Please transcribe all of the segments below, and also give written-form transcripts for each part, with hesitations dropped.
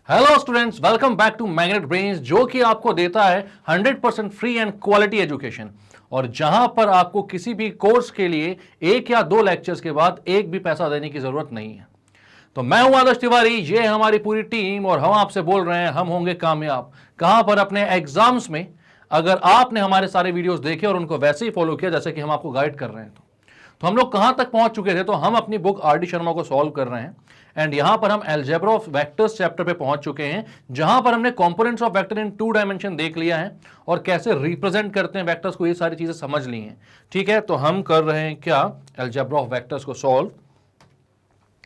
Hello students, welcome back to Magnet Brains, जो कि आपको देता है 100% फ्री एंड क्वालिटी एजुकेशन और जहां पर आपको किसी भी कोर्स के लिए एक या दो लेक्चर्स के बाद एक भी पैसा देने की जरूरत नहीं है। तो मैं हूं आदर्श तिवारी, ये है हमारी पूरी टीम और हम आपसे बोल रहे हैं हम होंगे कामयाब। कहां पर? अपने एग्जाम्स में। अगर आपने हमारे सारे वीडियोस देखे और उनको वैसे ही फॉलो किया जैसे कि हम आपको गाइड कर रहे हैं तो हम लोग कहां तक पहुंच चुके थे। तो हम अपनी बुक आर.डी. शर्मा को सॉल्व कर रहे हैं एंड यहां पर हम अलजेब्रा ऑफ वेक्टर्स चैप्टर पे पहुंच चुके हैं, जहां पर हमने components of vector in 2 dimension देख लिया है और कैसे रिप्रेजेंट करते हैं वेक्टर्स को, ये सारी चीजें समझ ली हैं। ठीक है, तो हम कर रहे हैं क्या? अलजेब्रा ऑफ वेक्टर्स को सॉल्व।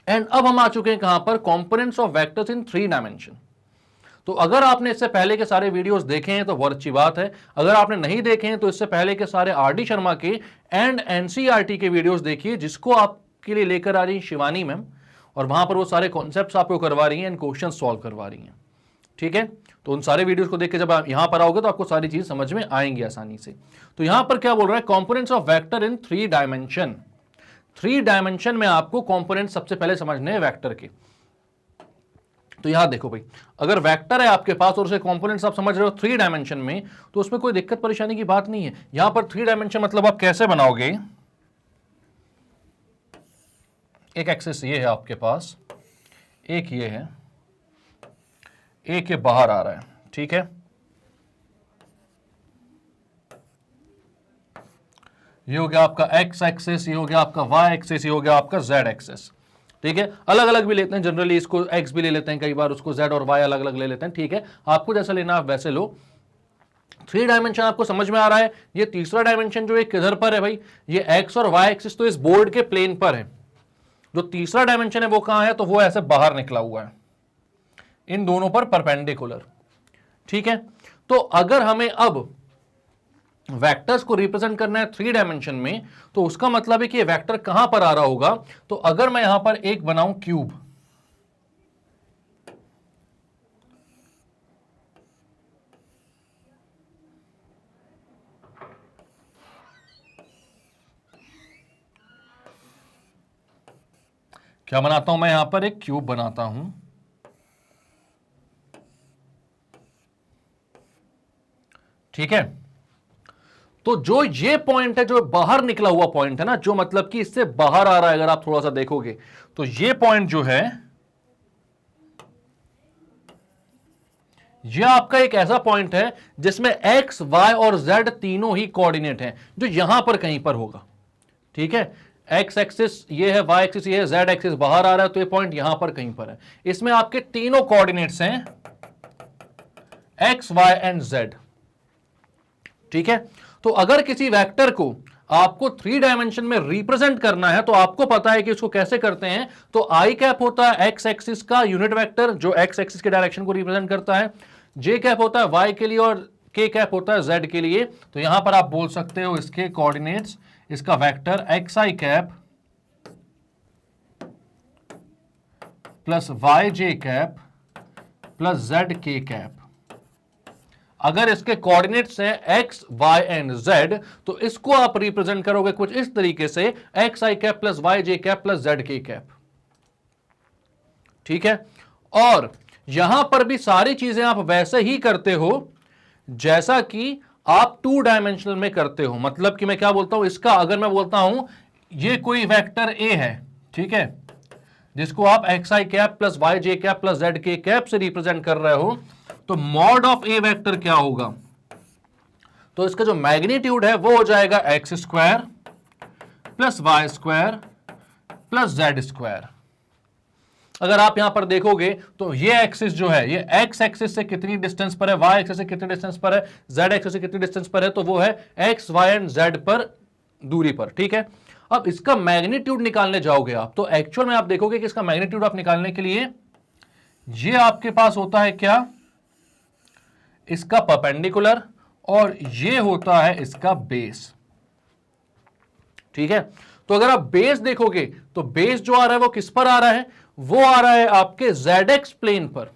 एंड अब हम आ चुके हैं कहां पर? Components of vectors in 3 dimension. तो अगर आपने इससे पहले के सारे वीडियोस देखे हैं तो बहुत अच्छी बात है। अगर आपने नहीं देखे हैं तो इससे पहले के सारे आर.डी. शर्मा के एंड एनसीईआरटी के वीडियोस देखिए, जिसको आपके लिए लेकर आ रही शिवानी मैम, और वहां पर वो सारे कॉन्सेप्ट्स आपको करवा रही हैं एंड क्वेश्चन सॉल्व करवा रही हैं। ठीक है, तो उन सारे वीडियोस को देख के जब आप यहां पर आओगे तो आपको सारी चीज समझ में आएंगी आसानी से। तो यहां पर क्या बोल रहा है? Components of vector in 3 dimension. 3 dimension में आपको कंपोनेंट सबसे पहले समझने हैं वेक्टर के। तो यहां देखो भाई, अगर वेक्टर है आपके पास और उसे कंपोनेंट्स आप समझ रहे हो 3 डायमेंशन में, तो उसमें कोई दिक्कत परेशानी की बात नहीं है। यहां पर 3 डायमेंशन मतलब आप कैसे बनाओगे? एक एक्सिस ये है आपके पास, एक ये है, एक ये बाहर आ रहा है। ठीक है, ये हो गया आपका एक्स एक्सिस, ये हो गया आपका वाई एक्सिस, ये हो गया आपका जेड एक्सिस। ठीक है, अलग अलग भी लेते हैं जनरली, इसको एक्स भी ले लेते हैं कई बार, उसको जेड और वाई अलग अलग ले लेते हैं। ठीक है, आपको जैसा लेना आप वैसे लो। 3 डायमेंशन आपको समझ में आ रहा है। ये तीसरा डायमेंशन जो है किधर पर है भाई? ये एक्स और वाई एक्सिस तो इस बोर्ड के प्लेन पर है। जो तीसरा डायमेंशन है वो कहां है? तो वो ऐसे बाहर निकला हुआ है, इन दोनों पर परपेंडिकुलर। ठीक है, तो अगर हमें अब वेक्टर्स को रिप्रेजेंट करना है 3 डायमेंशन में, तो उसका मतलब है कि ये वेक्टर कहां पर आ रहा होगा? तो अगर मैं यहां पर एक बनाऊं क्यूब, क्या बनाता हूं मैं? यहां पर एक क्यूब बनाता हूं। ठीक है, तो जो ये पॉइंट है, जो बाहर निकला हुआ पॉइंट है ना, जो मतलब कि इससे बाहर आ रहा है, अगर आप थोड़ा सा देखोगे तो ये पॉइंट जो है, ये आपका एक ऐसा पॉइंट है जिसमें एक्स, वाई और जेड तीनों ही कोऑर्डिनेट हैं, जो यहां पर कहीं पर होगा। ठीक है, एक्स एक्सिस ये है, वाई एक्सिस ये है, जेड एक्सिस बाहर आ रहा है, तो ये पॉइंट यहां पर कहीं पर है। इसमें आपके तीनों कोऑर्डिनेट्स हैं, एक्स, वाई एंड जेड। ठीक है, तो अगर किसी वेक्टर को आपको 3 डायमेंशन में रिप्रेजेंट करना है तो आपको पता है कि उसको कैसे करते हैं। तो आई कैप होता है एक्स एक्सिस का यूनिट वेक्टर, जो एक्स एक्सिस के डायरेक्शन को रिप्रेजेंट करता है। जे कैप होता है वाई के लिए और के कैप होता है जेड के लिए। तो यहां पर आप बोल सकते हो इसके कोऑर्डिनेट्स, इसका वेक्टर एक्स आई कैप प्लस वाई जे कैप प्लस जेड के कैप। अगर इसके कोऑर्डिनेट्स हैं एक्स, वाई एंड जेड, तो इसको आप रिप्रेजेंट करोगे कुछ इस तरीके से, एक्स आई कैप प्लस वाई जे कैप प्लस जेड के कैप। ठीक है, और यहां पर भी सारी चीजें आप वैसे ही करते हो जैसा कि आप 2 डायमेंशनल में करते हो। मतलब कि मैं क्या बोलता हूं, इसका अगर मैं बोलता हूं ये कोई वेक्टर ए है, ठीक है, जिसको आप एक्स आई कैप प्लस वाई जे कैप प्लस जेड के कैप से रिप्रेजेंट कर रहे हो, तो मॉड ऑफ ए वेक्टर क्या होगा? तो इसका जो मैग्नीट्यूड है वो हो जाएगा x square plus Y square plus Z square. अगर आप यहां पर देखोगे तो ये एक्सिस जो है, ये एक्स एक्सिस से कितनी डिस्टेंस पर है, वाई एक्सिस से कितनी डिस्टेंस पर है, जेड एक्सिस से कितनी डिस्टेंस पर है, तो वो है एक्स, वाई एंड जेड पर दूरी पर। ठीक है, अब इसका मैग्नीट्यूड निकालने जाओगे आप, तो एक्चुअल में आप देखोगे कि इसका मैग्नीट्यूड आप निकालने के लिए ये आपके पास होता है क्या? इसका परपेंडिकुलर, और ये होता है इसका बेस। ठीक है, तो अगर आप बेस देखोगे तो बेस जो आ रहा है वो किस पर आ रहा है? वो आ रहा है आपके ZX प्लेन पर।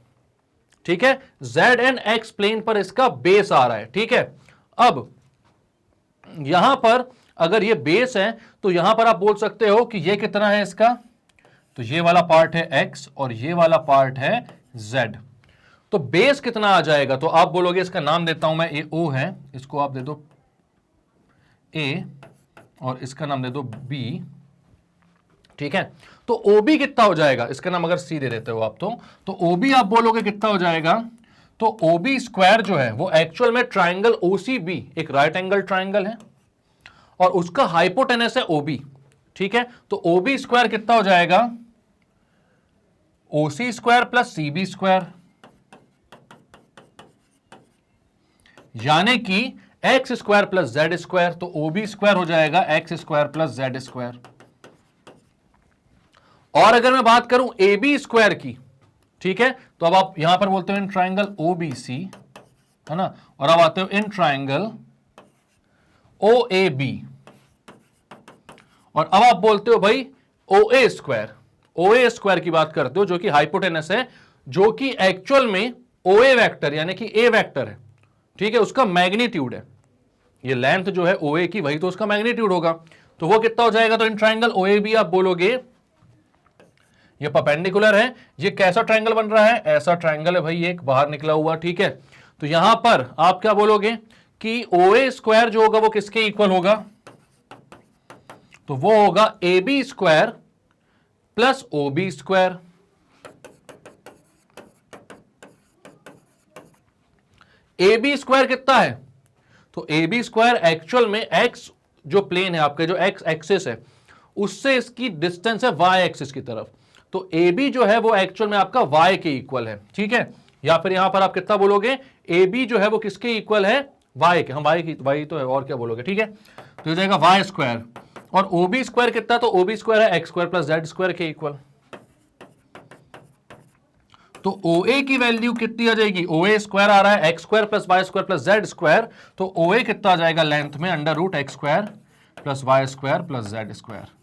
ठीक है, Z एंड X प्लेन पर इसका बेस आ रहा है। ठीक है, अब यहां पर अगर ये बेस है तो यहां पर आप बोल सकते हो कि ये कितना है इसका? तो ये वाला पार्ट है X और ये वाला पार्ट है Z। तो बेस कितना आ जाएगा, तो आप बोलोगे इसका नाम देता हूं मैं, ए ओ है, इसको आप दे दो ए और इसका नाम दे दो बी, ठीक है। तो ओबी कितना हो जाएगा, इसका नाम अगर सी दे देते हो आप तो ओबी आप बोलोगे कितना हो जाएगा, तो ओबी स्क्वायर जो है वो एक्चुअल में ट्राइंगल ओसीबी, एक राइट एंगल ट्राइंगल है और उसका हाइपोटेनस है ओबी, ठीक है। तो ओबी स्क्वायर कितना हो जाएगा, ओसी स्क्वायर प्लस सीबी स्क्वायर, यानी कि x square plus Z square. तो ओबी स्क्वायर हो जाएगा x square plus Z square. और अगर मैं बात करूं ए बी स्क्वायर की, ठीक है, तो अब आप यहां पर बोलते हो in triangle O B C, है ना, और अब आते हो in triangle O A B, और अब आप बोलते हो भाई ओ ए स्क्वायर। ओ ए स्क्वायर की बात करते हो जो कि हाइपोटेनस है, जो कि एक्चुअल में ओ ए वेक्टर यानी कि ए वेक्टर है, ठीक है, उसका मैग्नीट्यूड है। ये लेंथ जो है ओ ए की, वही तो उसका मैग्नीट्यूड होगा। तो वो कितना हो जाएगा, तो in triangle O A B आप बोलोगे ये परपेंडिकुलर है, ये कैसा ट्राइंगल बन रहा है, ऐसा ट्राइंगल है भाई, एक बाहर निकला हुआ, ठीक है। तो यहां पर आप क्या बोलोगे कि ओ ए स्क्वायर जो होगा वो किसके इक्वल होगा, तो वो होगा a b square plus o b square. A b square कितना है, तो ए बी स्क्वायर एक्चुअल में एक्स जो प्लेन है आपके, जो एक्स एक्सिस है, उससे इसकी डिस्टेंस है वाई एक्सिस की तरफ। तो ए बी जो है वो एक्चुअल में आपका वाई के इक्वल है, ठीक है। या फिर यहां पर आप कितना बोलोगे, ए बी जो है वो किसके इक्वल है, वाई के, हम वाई तो है, और क्या बोलोगे, ठीक है। तो ये जाएगा वाई स्क्वायर, और ओ बी स्क्वायर कितना, तो ओ बी स्क्वायर है x square plus Z square के इक्वल। तो ओ ए की वैल्यू कितनी आ जाएगी, ओ ए स्क्वायर आ रहा है x square plus Y square plus Z square, तो ओ ए कितना आ जाएगा लेंथ में under root x square plus Y square plus Z square.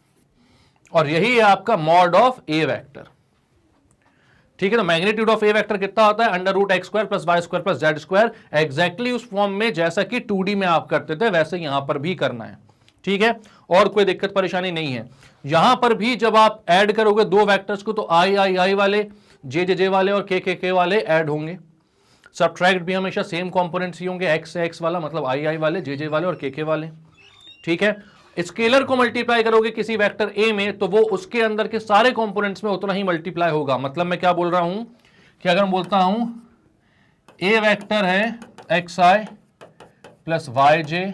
और यही है आपका मॉड ऑफ ए वेक्टर, ठीक है। तो मैग्नीट्यूड ऑफ ए वेक्टर कितना होता है, under root x square plus Y square plus Z square, exactly उस फॉर्म में जैसा कि 2D में आप करते थे वैसे यहां पर भी करना है, ठीक है। और कोई दिक्कत परेशानी नहीं है। यहां पर भी जब आप ऐड करोगे दो वेक्टर्स को, तो आई आई आई वाले, जे वाले और के वाले ऐड होंगे। सब्ट्रैक्ट भी हमेशा सेम कंपोनेंट्स ही होंगे, एक्स से एक्स वाला मतलब आई वाले, जे वाले और के वाले, ठीक है। स्केलर को मल्टीप्लाई करोगे किसी वेक्टर ए में, तो वो उसके अंदर के सारे कंपोनेंट्स में उतना ही मल्टीप्लाई होगा। मतलब मैं क्या बोल रहा हूं कि अगर मैं बोलता हूं ए वेक्टर है x i plus y J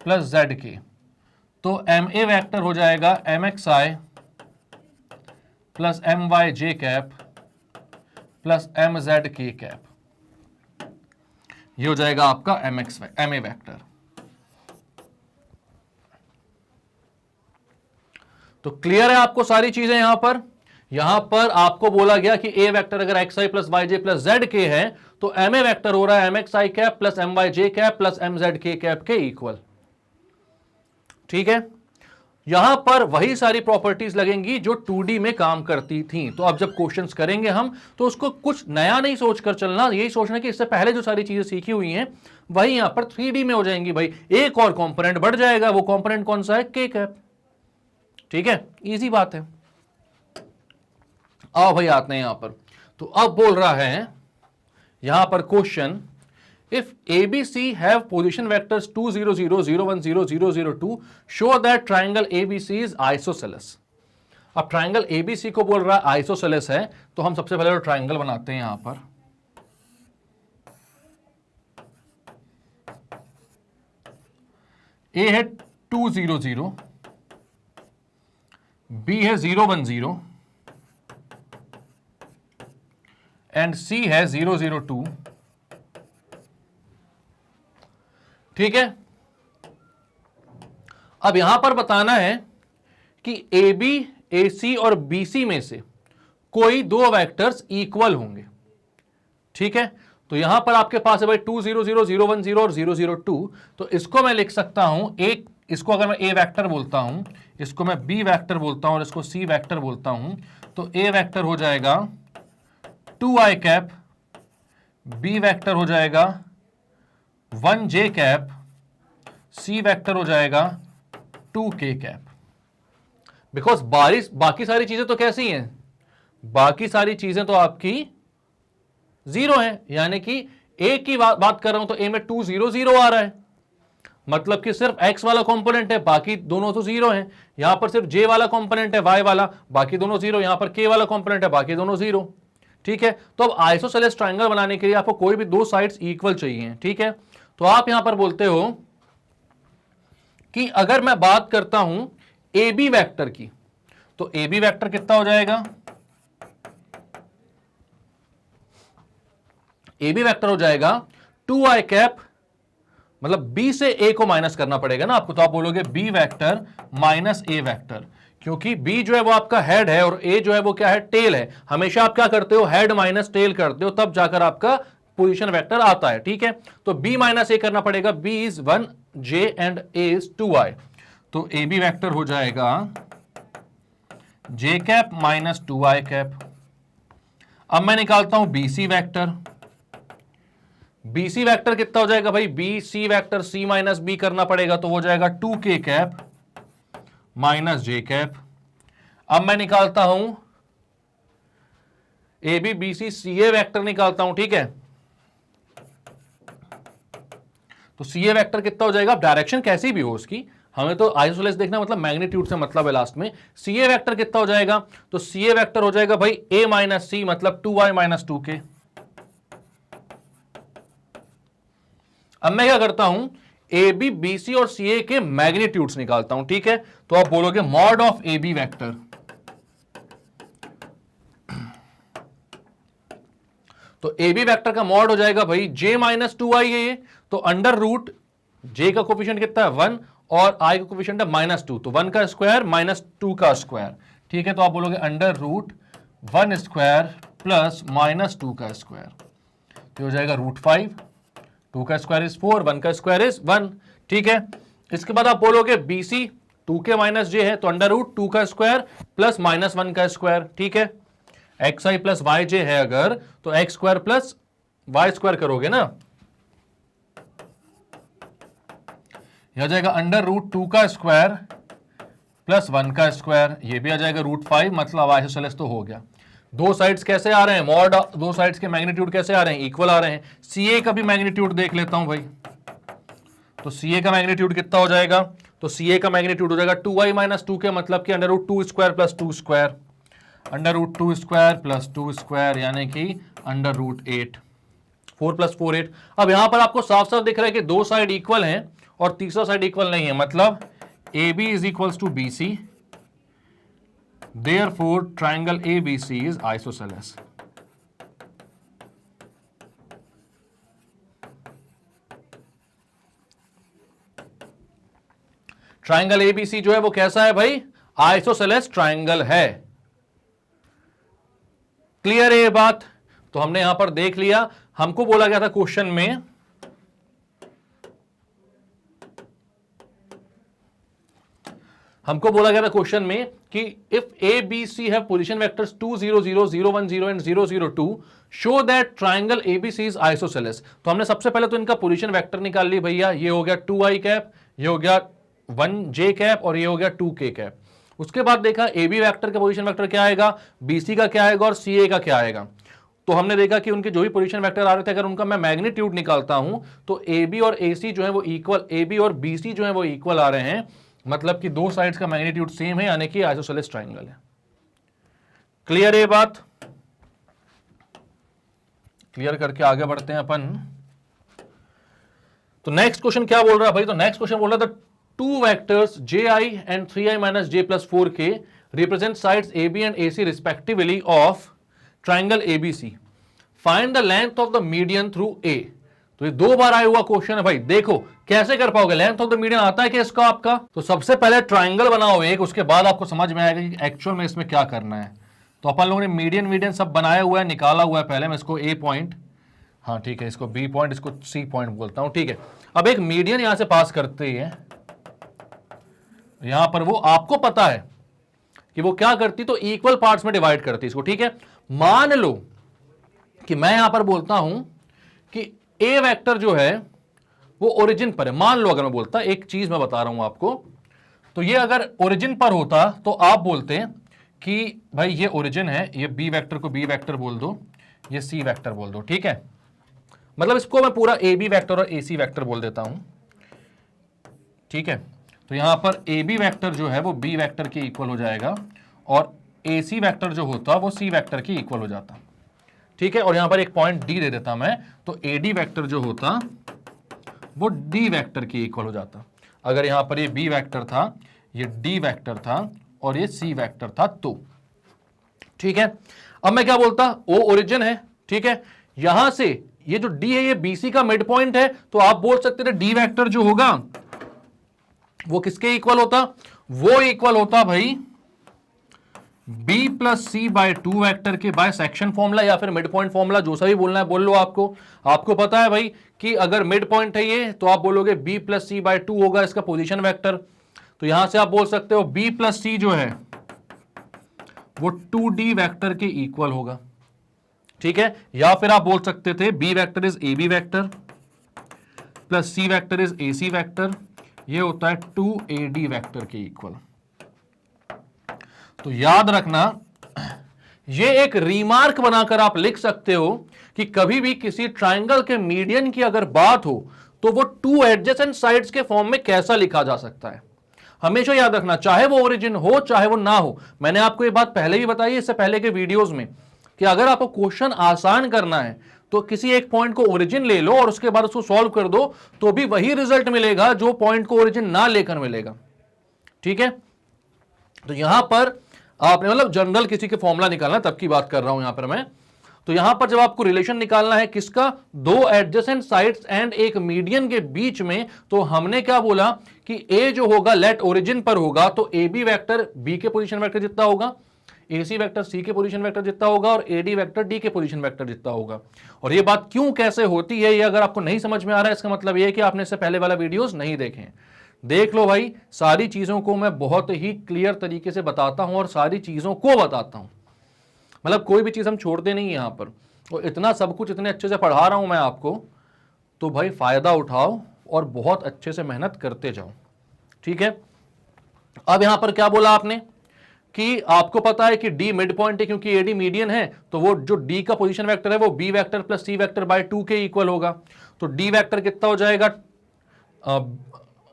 plus Z के, तो एम ए वेक्टर हो जाएगा M x i plus M Y J cap plus M Z के कैप, ये हो जाएगा आपका एम ए वेक्टर। तो क्लियर है आपको सारी चीजें। यहां पर आपको बोला गया कि ए वेक्टर अगर x i plus y J plus Z के है, तो एम ए वेक्टर हो रहा है एम एक्स आई कैप प्लस एम वाई जे कैप प्लस एम जेड के कैप के इक्वल, ठीक है। यहां पर वही सारी प्रॉपर्टीज लगेंगी जो 2D में काम करती थी। तो अब जब क्वेश्चंस करेंगे हम, तो उसको कुछ नया नहीं सोचकर चलना, यही सोचना कि इससे पहले जो सारी चीजें सीखी हुई हैं वही यहां पर 3D में हो जाएंगी। भाई एक और कंपोनेंट बढ़ जाएगा, वो कंपोनेंट कौन सा है, के कैप, ठीक है, इजी बात है। आओ भाई आते हैं यहां पर। तो अब बोल रहा है यहां पर question, if ABC have position vectors 2 0 0 0 1 0 0 0 2 show that triangle ABC is isosceles। अब ट्राइंगल ABC को बोल रहा है आइसोसेलेस है, तो हम सबसे पहले ट्राइंगल बनाते हैं यहां पर। A है 2 0 0, B है 0 1 0 एंड C है 0 0 2, ठीक है। अब यहां पर बताना है कि AB, AC और BC में से कोई दो वेक्टर्स इक्वल होंगे, ठीक है। तो यहां पर आपके पास है भाई 2 0 0 0 1 0 और 0 0 2, तो इसको मैं लिख सकता हूं एक, इसको अगर मैं A वेक्टर बोलता हूं, इसको मैं B वेक्टर बोलता हूं और इसको C वेक्टर बोलता हूं, तो A वेक्टर हो जाएगा 2i कैप, B वेक्टर हो जाएगा 1j कैप, C वेक्टर हो जाएगा 2k कैप। बिकॉज बाकी सारी चीजें तो कैसी हैं, बाकी सारी चीजें तो आपकी 0 है, यानी कि ए की बात कर रहा हूं तो ए में 2 0 0 आ रहा है, मतलब कि सिर्फ x वाला कंपोनेंट है, बाकी दोनों तो 0 हैं। यहां पर सिर्फ j वाला कंपोनेंट है y वाला, बाकी दोनों 0। यहां पर k वाला कंपोनेंट है, बाकी दोनों 0। ठीक है, तो अब आइसोसेलेस ट्रायंगल बनाने के लिए आपको कोई भी दो साइड्स इक्वल चाहिए। ठीक है, तो आप यहां पर बोलते हो कि अगर मैं बात करता हूं ए बी वैक्टर की, तो ए बी वैक्टर कितना हो जाएगा, ए बी वैक्टर हो जाएगा 2i कैप, मतलब बी से ए को माइनस करना पड़ेगा ना आपको, तो आप बोलोगे बी वैक्टर माइनस ए वैक्टर, क्योंकि बी जो है वो आपका हेड है और ए जो है वो क्या है, टेल है। हमेशा आप क्या करते हो, हेड माइनस टेल करते हो, तब जाकर आपका पोजीशन वेक्टर आता है। ठीक है, तो b माइनस ए करना पड़ेगा, b is 1 j and a is 2i, तो ए बी वैक्टर हो जाएगा j cap minus 2i cap. अब मैं निकालता हूं b c vector, b c vector कितना हो जाएगा भाई, b c vector c minus b करना पड़ेगा, तो हो जाएगा 2k cap minus j cap. अब मैं निकालता हूं a b b c c a vector निकालता हूं। ठीक है, तो सी ए वैक्टर कितना हो जाएगा, डायरेक्शन कैसी भी हो उसकी, हमें तो आइसोसेलेस देखना, मतलब मैग्नीट्यूड से मतलब है लास्ट में। सी ए वैक्टर कितना हो जाएगा, तो सी ए वैक्टर हो जाएगा भाई a माइनस सी, मतलब 2i माइनस 2k। अब मैं क्या करता हूं, ए बी बी सी और सी ए के मैग्नीट्यूड्स निकालता हूं। ठीक है, तो आप बोलोगे mod of a b vector, तो ए बी वैक्टर का मॉड हो जाएगा भाई j माइनस 2i है ये, तो अंडर रूट j का कोफिशिएंट कितना है 1 और i का कोफिशिएंट है -2, तो 1 का स्क्वायर माइनस 2 का स्क्वायर। ठीक है, तो आप बोलोगे अंडर रूट 1 स्क्वायर प्लस -2 का स्क्वायर, तो हो जाएगा √5, 2 का स्क्वायर इज 4, 1 का स्क्वायर इज 1। ठीक है, इसके बाद आप बोलोगे B C 2k minus j है, तो अंडर रूट 2 का स्क्वायर प्लस -1 का स्क्वायर। ठीक है, x i plus y j है अगर, तो x square plus Y square करोगे ना, यह आ जाएगा अंडर रूट 2 का स्क्वायर प्लस 1 का स्क्वायर, ये भी आ जाएगा √5, मतलब आइसोसेलेस तो हो गया। दो साइड्स कैसे आ रहे हैं, मॉड दो साइड्स के मैग्नीट्यूड कैसे आ रहे हैं, इक्वल आ रहे हैं। सी ए का भी मैग्नीट्यूड देख लेता हूं भाई, तो सी ए का मैग्नीट्यूड कितना हो जाएगा, तो सी ए का मैग्नीट्यूड हो जाएगा 2i माइनस 2k, मतलब कि under root 2 square plus 2 square, under root 2 square plus 2 square, यानी कि अंडर रूट 8, 4 प्लस 4 8। अब यहां पर आपको साफ साफ दिख रहा है कि दो साइड इक्वल हैं और तीसरा साइड इक्वल नहीं है, मतलब A B is equals to B C, therefore triangle A B C is isosceles. Triangle ABC जो है वो कैसा है भाई, आइसोसेलेस ट्रायंगल है। क्लियर है ये बात, तो हमने यहां पर देख लिया। हमको बोला गया था क्वेश्चन में, कि if A B C have position vectors 2 0 0 0 1 0 and 0 0 2 show that triangle ABC is isosceles. तो हमने सबसे पहले तो इनका पोजीशन वेक्टर निकाल ली भैया, ये हो गया 2i कैप, ये हो गया 1j कैप और ये हो गया 2k कैप। उसके बाद देखा ए बी वैक्टर का पोजीशन वेक्टर क्या आएगा, बी सी का क्या आएगा और सी ए का क्या आएगा। तो हमने देखा कि उनके जो भी पोजीशन वेक्टर आ रहे थे, अगर उनका मैं मैग्नीट्यूड निकालता हूं तो ए बी और ए सी जो है वो इक्वल, ए बी और बी सी जो है वो इक्वल आ रहे हैं, मतलब कि दो साइड्स का मैग्नीट्यूड सेम है, यानी कि आइसोसेलेस ट्रायंगल है। क्लियर है बात, क्लियर करके आगे बढ़ते हैं अपन। तो नेक्स्ट क्वेश्चन क्या बोल रहा है भाई, तो नेक्स्ट क्वेश्चन बोल रहा था two vectors ji and 3i minus j plus 4k represent sides AB and AC respectively of triangle ABC. Find the length of the median through A. तो ये दो बार आया हुआ क्वेश्चन है भाई, देखो कैसे कर पाओगे, लेंथ ऑफ द मीडियन आता है क्या इसका आपका। तो सबसे पहले ट्राइंगल बनाओ एक, उसके बाद आपको समझ में आएगा कि एक्चुअल में इसमें क्या करना है। तो अपन लोगों ने मीडियन सब बनाया हुआ है, निकाला हुआ है पहले। मैं इसको ए पॉइंट, हाँ ठीक है, इसको बी पॉइंट, इसको सी पॉइंट बोलता हूं, ठीक है। अब एक मीडियन यहां से पास करते हैं, यहां पर वो आपको पता है कि वो क्या करती, तो इक्वल पार्ट्स में डिवाइड करती इसको, ठीक है। मान लो कि मैं यहां पर बोलता हूं कि ए वेक्टर जो है वो ओरिजिन पर है। मान लो अगर मैं बोलता, एक चीज मैं बता रहा हूं आपको, तो ये अगर ओरिजिन पर होता तो आप बोलते कि भाई ये ओरिजिन है, ये बी वेक्टर को बी वेक्टर बोल दो, ये सी वेक्टर बोल दो, ठीक है। मतलब इसको मैं पूरा ए बी वेक्टर और ए सी वेक्टर बोल देता हूं, ठीक है। तो यहां पर ए बी वेक्टर जो है वो बी वेक्टर के इक्वल हो जाएगा और ए सी वेक्टर जो होता वो सी वेक्टर के इक्वल हो जाता, ठीक है। और यहां पर एक पॉइंट डी दे देता मैं, तो ए डी वेक्टर जो होता वो डी वेक्टर के इक्वल हो जाता। अगर यहां पर ये बी वेक्टर था, ये डी वेक्टर था और ये सी वेक्टर था, तो ठीक है। अब मैं क्या बोलता, ओ ओरिजिन है, ठीक है। यहां से ये जो डी है ये बीसी का मिड पॉइंट है, तो आप बोल सकते थे डी वेक्टर जो होगा वो किसके इक्वल होता, वो इक्वल होता भाई B plus C by two vector के बाय सेक्शन फॉर्मूला या फिर मिड पॉइंट फॉर्मूला, जो सा भी बोलना है बोल लो। आपको पता है भाई कि अगर मिड पॉइंट है ये, तो आप बोलोगे B plus C by two होगा इसका पोजीशन वेक्टर। तो यहां से आप बोल सकते हो बी प्लस सी जो है वो 2D वेक्टर के इक्वल होगा, ठीक है। या फिर आप बोल सकते थे B vector is A B vector plus C vector is A C vector, ये होता है 2AD वेक्टर के इक्वल। तो याद रखना, ये एक रिमार्क बनाकर आप लिख सकते हो कि कभी भी किसी ट्राइंगल के मीडियन की अगर बात हो तो वो टू एडजेसेंट साइड्स के फॉर्म में कैसा लिखा जा सकता है। हमेशा याद रखना, चाहे वो ओरिजिन हो चाहे वो ना हो। मैंने आपको ये बात पहले भी बताई इससे पहले के वीडियोस में कि अगर आपको क्वेश्चन आसान करना है तो किसी एक पॉइंट को ओरिजिन ले लो और उसके बाद उसको सॉल्व कर दो, तो भी वही रिजल्ट मिलेगा जो पॉइंट को ओरिजिन ना लेकर मिलेगा, ठीक है। तो यहां पर आपने मतलब जनरल किसी के फॉर्मूला निकालना, तब की बात कर रहा हूं यहां पर मैं। तो यहां पर जब आपको रिलेशन निकालना है किसका, दो एडजेसेंट साइड्स एंड एक मीडियन के बीच में, तो हमने क्या बोला कि ए जो होगा लेट ओरिजिन पर होगा, तो ए बी वेक्टर बी के पोजीशन वेक्टर जितना होगा, ए सी वेक्टर सी के पोजीशन वेक्टर जितना होगा और ए डी वेक्टर डी के पोजीशन वेक्टर जितना होगा। और ये बात क्यों कैसे होती है, ये अगर आपको नहीं समझ में आ रहा है, इसका मतलब ये है कि आपने इससे पहले वाला वीडियोस नहीं देखे हैं। देख लो भाई, सारी चीजों को मैं बहुत ही क्लियर तरीके से बताता हूं और सारी चीजों को बताता हूं, मतलब कोई भी चीज हम छोड़ते नहीं यहां पर। और इतना सब कुछ इतने अच्छे से पढ़ा रहा हूं मैं आपको, तो भाई फायदा उठाओ और बहुत अच्छे से मेहनत करते जाओ, ठीक है। अब यहां पर क्या बोला आपने कि आपको पता है कि डी मिड पॉइंट है, क्योंकि एडी मीडियन है, तो वो जो डी का पोजीशन वेक्टर है वो B vector plus C vector by 2 के इक्वल होगा। तो डी वेक्टर कितना हो जाएगा,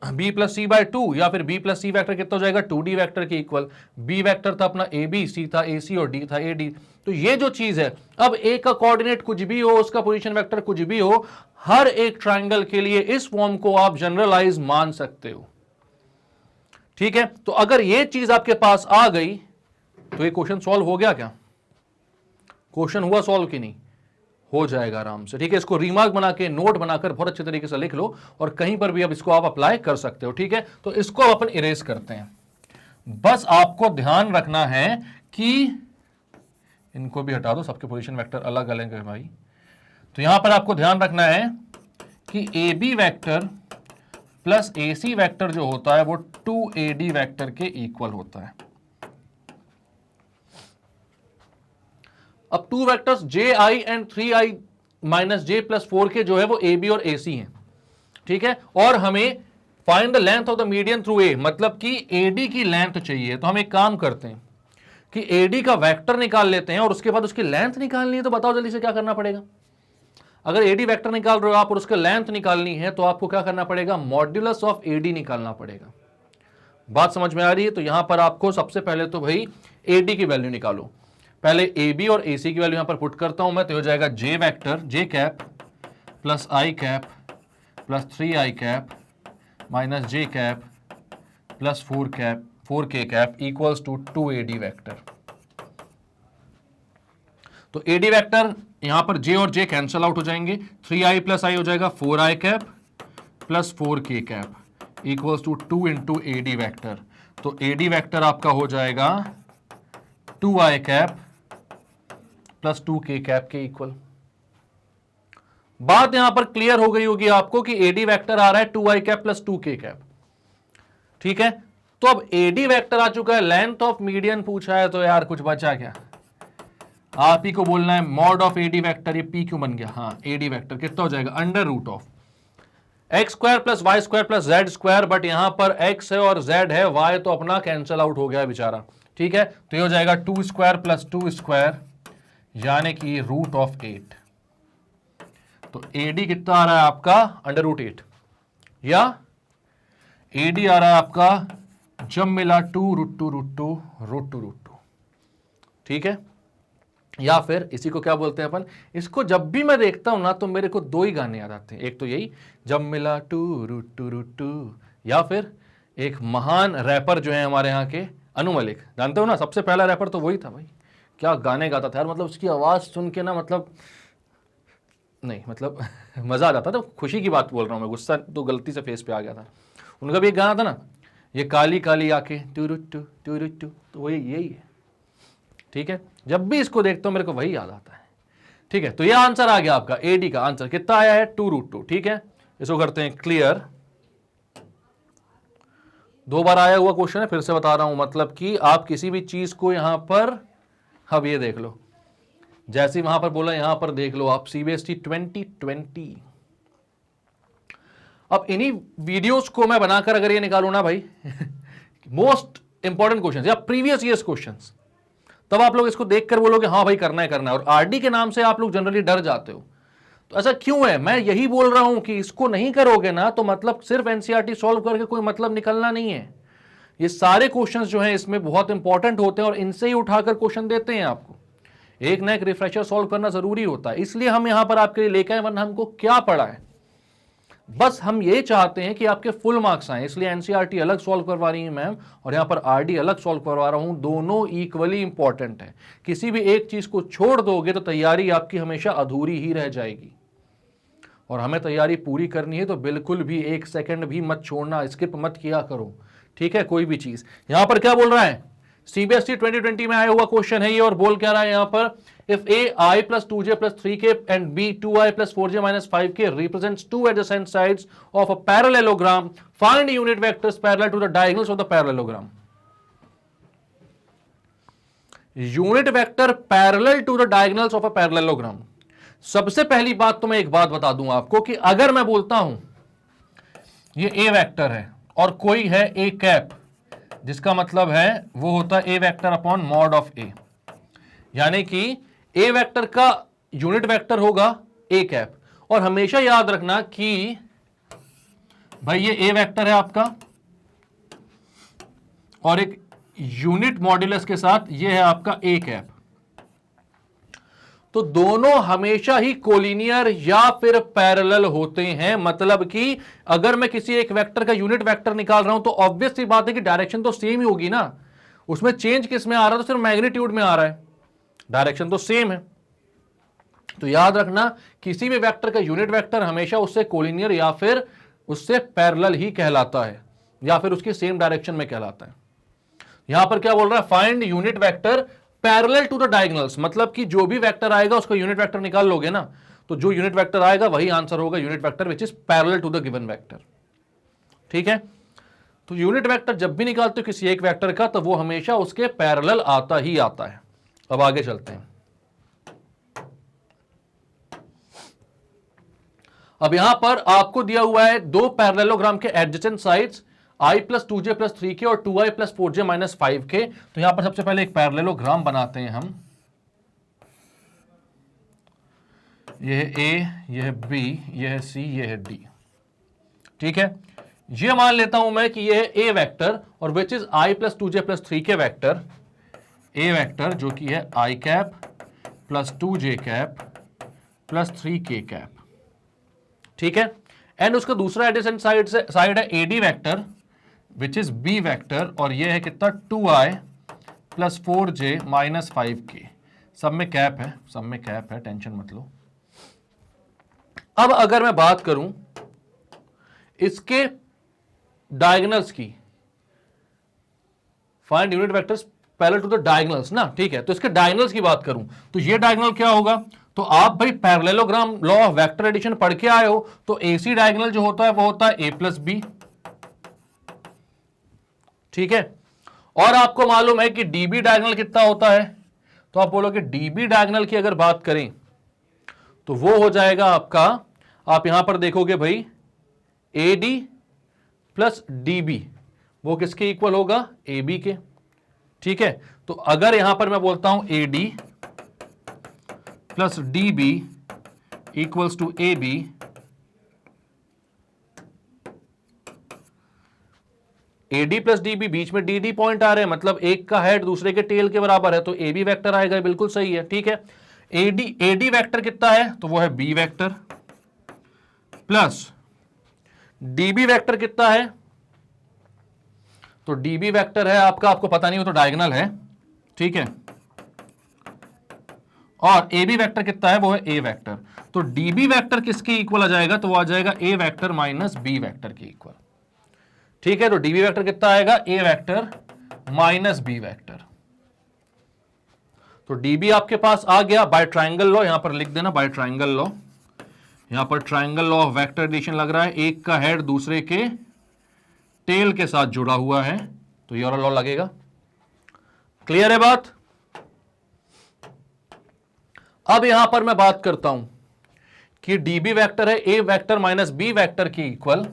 बी प्लस सी बाय 2, या फिर बी प्लस सी वेक्टर कितना हो जाएगा 2D वेक्टर के इक्वल। बी वेक्टर था अपना ए बी, सी था ए सी और डी था ए डी। तो ये जो चीज है, अब ए का कोऑर्डिनेट कुछ भी हो, उसका पोजीशन वेक्टर कुछ भी हो, हर एक ट्राइंगल के लिए इस फॉर्म को आप जनरलाइज मान सकते हो, ठीक है। तो अगर ये चीज आपके पास आ गई तो ये क्वेश्चन सॉल्व हो गया क्या, क्वेश्चन हुआ सॉल्व कि नहीं, हो जाएगा आराम से, ठीक है। इसको रिमार्क बना के नोट बनाकर बहुत अच्छे तरीके से लिख लो और कहीं पर भी अब इसको आप अप्लाई कर सकते हो, ठीक है। तो इसको अपन इरेज करते हैं। बस आपको ध्यान रखना है कि इनको भी हटा दो, सबके पोजीशन वेक्टर अलग अलग है भाई। तो यहां पर आपको ध्यान रखना है कि A B vector plus A C vector जो होता है वो 2AD वेक्टर के इक्वल होता है। अब 2 vectors JI and 3I minus J plus 4 के जो है वो AB और AC हैं, ठीक है। और हमें find the length of the median through A, मतलब कि AD की लेंथ चाहिए। तो हम एक काम करते हैं कि AD का वेक्टर निकाल लेते हैं और उसके बाद उसकी लेंथ निकालनी है। तो बताओ जल्दी से क्या करना पड़ेगा। अगर AD वेक्टर निकाल रहे हो आप और उसका लेंथ निकालनी है, तो आपको क्या करना पड़ेगा, मॉड्यूलस ऑफ AD निकालना पड़ेगा। बात समझ में आ रही है। तो यहां पर आपको सबसे पहले तो भाई AD की वैल्यू निकालो। पहले AB और AC की वैल्यू यहां पर पुट करता हूं मैं, तो हो जाएगा J vector J cap plus I cap plus 3I cap minus J cap plus 4K cap equals to 2AD vector. तो AD वेक्टर यहां पर J और J कैंसल आउट हो जाएंगे, 3I प्लस I हो जाएगा 4I cap plus 4K cap equals to 2 into AD vector. तो AD vector आपका हो जाएगा 2I cap plus 2K cap के इक्वल। बात यहां पर क्लियर हो गई होगी आपको कि AD वेक्टर आ रहा है 2I cap plus 2K cap, ठीक है। तो अब AD वेक्टर आ चुका है, लेंथ ऑफ मीडियन पूछा है, तो यार कुछ बचा क्या, आप ही को बोलना है मॉड ऑफ AD वेक्टर। ये P क्यों बन गया, हाँ AD वेक्टर कितना हो जाएगा, under root of x square plus Y square plus Z square, but यहां पर x है और z है, y तो अपना कैंसिल आउट हो गया बेचारा, ठीक है। तो ये हो जाएगा 2 स्क्वायर प्लस 2 स्क्वायर, यानी कि √8। तो AD कितना आ रहा है आपका √8, या AD आ रहा है आपका जब मिला 2√2√2 ठीक है। या फिर इसी को क्या बोलते हैं अपन, इसको जब भी मैं देखता हूं ना तो मेरे को दो ही गाने याद आते हैं, एक तो यही जब मिला 2√2√2, या फिर एक महान रैपर जो है हमारे यहाँ के अनु मलिक, जानते हो ना, सबसे पहला रैपर तो वही था भाई, क्या गाने गाता था यार, मतलब उसकी आवाज़ सुन के ना, मतलब नहीं मतलब मज़ा आ जाता था, खुशी की बात बोल रहा हूँ मैं, गुस्सा तो गलती से फेस पे आ गया था। उनका भी एक गाना था ना, ये काली काली आंखें टूरुट्टू टूरुट्टू, तो वही यही है ठीक है। जब भी इसको देखता हूँ मेरे को वही याद आता है ठीक है। तो ये आंसर आ गया आपका, AD का आंसर कितना आया है 2√2 ठीक है। इसको करते हैं क्लियर। दो बार आया हुआ क्वेश्चन है, फिर से बता रहा हूं, मतलब कि आप किसी भी चीज को यहां पर, अब ये देख लो, जैसे वहां पर बोला यहां पर देख लो आप, CBSE 2020। अब इन्हीं वीडियोस को मैं बनाकर अगर ये निकालू ना भाई मोस्ट इंपॉर्टेंट क्वेश्चंस या प्रीवियस ईयर्स क्वेश्चंस, तब आप लोग इसको देखकर बोलोगे हाँ भाई करना है। और RD के नाम से आप लोग जनरली डर जाते हो, तो ऐसा क्यों है? मैं यही बोल रहा हूं कि इसको नहीं करोगे ना तो मतलब सिर्फ NCERT सॉल्व करके कोई मतलब निकलना नहीं है। ये सारे क्वेश्चंस जो हैं इसमें बहुत इंपॉर्टेंट होते हैं और इनसे ही उठाकर क्वेश्चन देते हैं आपको। एक ना एक रिफ्रेशर सॉल्व करना जरूरी होता है, इसलिए हम यहां पर आपके लिए लेकर आए, वरना हमको क्या पड़ा है। बस हम ये चाहते हैं कि आपके फुल मार्क्स आए, इसलिए NCERT अलग सॉल्व करवा रही है मैम और यहां पर RD अलग सॉल्व करवा रहा हूं। दोनों इक्वली इंपॉर्टेंट है, किसी भी एक चीज को छोड़ दोगे तो तैयारी आपकी हमेशा अधूरी ही रह जाएगी। और हमें तैयारी पूरी करनी है तो बिल्कुल भी एक सेकंड भी मत छोड़ना, स्किप मत किया करो ठीक है कोई भी चीज। यहां पर क्या बोल रहा है, CBSE 2020 में आया हुआ क्वेश्चन है ये, और बोल क्या रहा है यहां पर, if AI + 2J + 3K and B 2I + 4J - 5K represents two adjacent sides of a parallelogram, find unit vectors parallel to the diagonals of the parallelogram। Unit vector parallel to the diagonals of a parallelogram. सबसे पहली बात तो मैं एक बात बता दूं आपको कि अगर मैं बोलता हूं ये A वेक्टर है और कोई है A कैप, जिसका मतलब है वो होता है A vector upon mod of A, यानी कि A वेक्टर का यूनिट वेक्टर होगा A कैप। और हमेशा याद रखना कि भाई ये A वेक्टर है आपका और एक यूनिट मॉड्यूलस के साथ ये है आपका A कैप, तो दोनों हमेशा ही कोलिनियर या फिर पैरेलल होते हैं। मतलब कि अगर मैं किसी एक वेक्टर का यूनिट वेक्टर निकाल रहा हूं तो ऑब्वियस सी बात है कि डायरेक्शन तो सेम ही होगी ना, उसमें चेंज किस में आ रहा है, तो सिर्फ मैग्नीट्यूड में आ रहा है, डायरेक्शन तो सेम है। तो याद रखना किसी भी वेक्टर का यूनिट वेक्टर हमेशा उससे कोलिनियर या फिर उससे पैरेलल ही कहलाता है, या फिर उसकी सेम डायरेक्शन में कहलाता है। यहां पर क्या बोल रहा है, find unit vector parallel to the diagonals, मतलब कि जो भी वेक्टर आएगा उसका यूनिट वेक्टर निकाल लोगे ना, तो जो यूनिट वेक्टर आएगा वही आंसर होगा unit vector which is parallel to the given vector ठीक है। तो यूनिट वेक्टर जब भी निकालते हो किसी एक वेक्टर का तो वो हमेशा उसके पैरेलल आता ही आता है। अब आगे चलते हैं। अब यहां पर आपको दिया हुआ है दो पैरेललोग्राम के adjacent sides I + 2J + 3K और 2I + 4J - 5K। तो यहां पर सबसे पहले एक पैरेललोग्राम बनाते हैं हम, यह है A, यह है B, यह है C, यह है D ठीक है। यह मान लेता हूं मैं कि यह है A वेक्टर और which is I + 2J + 3K vector, A vector जो कि है I cap + 2J cap + 3K cap ठीक है। एंड उसका दूसरा एडजेसेंट साइड है AD vector which is B vector और यह है कितना 2I + 4J - 5K। सब में कैप है, सब में कैप है, टेंशन मत लो। अब अगर मैं बात करूं इसके डायगोनल्स की, find unit vectors parallel to the diagonals ना, ठीक है। तो इसके डायगोनल्स की बात करूं तो ये डायगोनल क्या होगा, तो आप भाई parallelogram law of vector addition पढ़ के आए हो, तो AC डायगोनल जो होता है वो होता है A + B ठीक है। और आपको मालूम है कि DB डायगोनल कितना होता है, तो आप बोलोगे DB डायगोनल की अगर बात करें तो वो हो जाएगा आपका, आप यहां पर देखोगे भाई AD + DB, वो किसके इक्वल होगा, AB के ठीक है। तो अगर यहां पर मैं बोलता हूं AD plus D B equals to A B AD plus DB, बीच में DD पॉइंट आ रहे हैं, मतलब एक का हेड दूसरे के टेल के बराबर है, तो AB वेक्टर आएगा, बिल्कुल सही है। ठीक है, AD वेक्टर कितना है, तो वो है B vector, plus DB vector कितना है, तो DB वेक्टर है आपका, आपको पता नहीं हो तो डायगोनल है। ठीक है, और AB वेक्टर कितना है, वो है A वेक्टर। तो DB वेक्टर किसके इक्वल आ जाएगा, तो वो आ जाएगा A vector minus B vector के इक्वल। ठीक है, तो DB वेक्टर कितना आएगा, A vector minus B vector. तो DB आपके पास आ गया बाय ट्रायंगल लॉ, यहां पर लिख देना बाय ट्रायंगल लॉ। यहां पर triangle law of vector addition लग रहा है, एक का हेड दूसरे के टेल के साथ जुड़ा हुआ है, तो ये वाला लॉ लगेगा। क्लियर है बात। अब यहां पर मैं बात करता हूं कि DB वेक्टर है A vector minus B vector के इक्वल,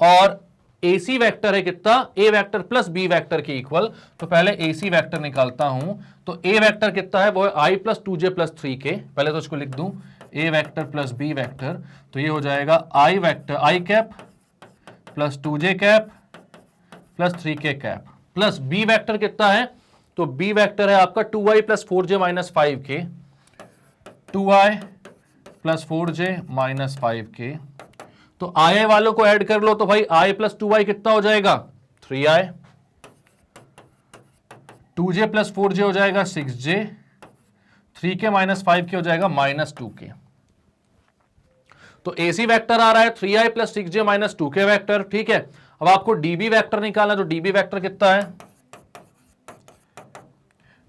और AC वेक्टर है कितना, A vector plus B vector के इक्वल। तो पहले AC वेक्टर निकालता हूं, तो A वेक्टर कितना है, वो है I plus 2J plus 3K। पहले तो इसको लिख दूं A vector plus B vector, तो ये हो जाएगा I vector I cap plus 2J cap plus 3K cap, plus B vector कितना है, तो B वेक्टर है आपका 2I plus 4J minus 5K, 2I plus 4J minus 5K। तो आई वालों को ऐड कर लो, तो भाई I प्लस 2I कितना हो जाएगा, 3I, 2J प्लस 4J हो जाएगा 6J, 3K माइनस 5K हो जाएगा माइनस 2K। तो AC वेक्टर आ रहा है 3I plus 6J minus 2K vector. ठीक है, अब आपको DB वेक्टर निकालना, तो DB वेक्टर कितना है,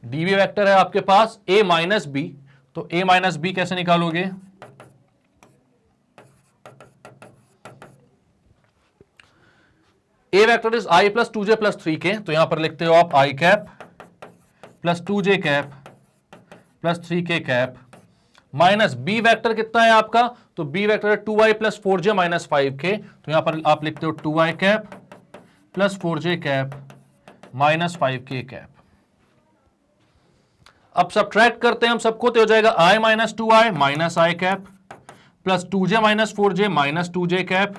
DB वेक्टर है आपके पास A माइनस B, तो A माइनस B कैसे निकालोगे, A vector is I plus 2J plus 3K, तो यहां पर लिखते हो आप I cap plus 2J cap plus 3K cap, minus B vector कितना है आपका, तो B वेक्टर है 2I plus 4J minus 5K, तो यहां पर आप लिखते हो 2I cap plus 4J cap minus 5K cap. अब सब्ट्रैक्ट करते हैं हम सबको, तो हो जाएगा I minus 2I minus I cap plus 2J minus 4J minus 2J cap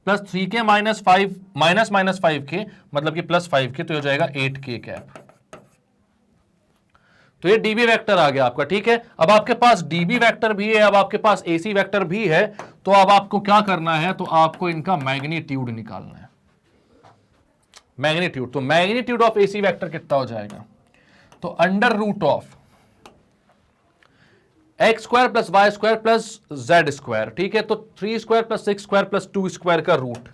plus 3K minus 5 minus minus 5K, मतलब कि प्लस 5K, तो हो जाएगा 8K कैप। तो ये DB वेक्टर आ गया आपका। ठीक है, अब आपके पास DB वेक्टर भी है, अब आपके पास AC वेक्टर भी है, तो अब आपको क्या करना है, तो आपको इनका मैग्नीट्यूड निकालना है। मैग्नीट्यूड, तो मैग्नीट्यूड ऑफ AC वेक्टर कितना हो जाएगा, तो under root of x square plus Y square plus Z square. ठीक है, तो 3 square plus 6 square plus 2 square का root,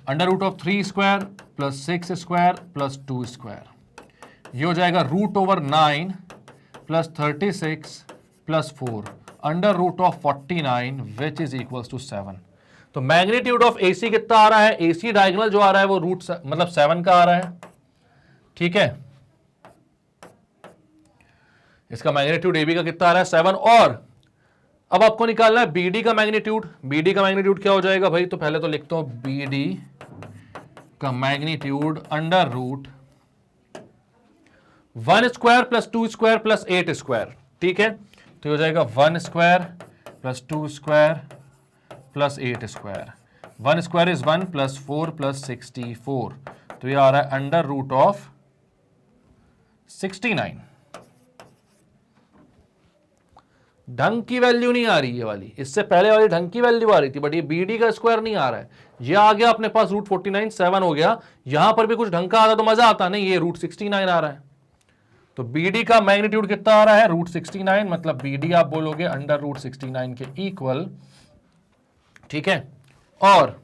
under root of 3 square plus 6 square plus 2 square, ये हो जाएगा root over 9 plus 36 plus 4 under root of 49 which is equals to 7। तो magnitude of AC कितना आ रहा है, AC डायगोनल जो आ रहा है वो रूट मतलब 7 का आ रहा है। ठीक है, इसका मैग्नीट्यूड AB का कितना आ रहा है, 7। और अब आपको निकालना है BD का मैग्नीट्यूड। BD का मैग्नीट्यूड क्या हो जाएगा भाई, तो पहले तो लिखता हूं BD का magnitude under root 1 square plus 2 square plus 8 square. ठीक है, तो हो जाएगा 1 square plus 2 square plus 8 square, 1 square is 1 plus 4 plus 64, तो ये आ रहा है अंडर रूट ऑफ 69। ढंग की वैल्यू नहीं आ रही है वाली, इससे पहले वाली ढंग की वैल्यू आ रही थी, बट ये BD का स्क्वायर नहीं आ रहा है। ये आ गया अपने पास रूट 49, 7 हो गया, यहां पर भी कुछ ढंग का आता तो मजा आता, नहीं ये रूट 69 आ रहा है। तो BD का मैग्नीट्यूड कितना आ रहा है, रूट 69, मतलब BD आप बोलोगे अंडर रूट 69 के इक्वल। ठीक है, और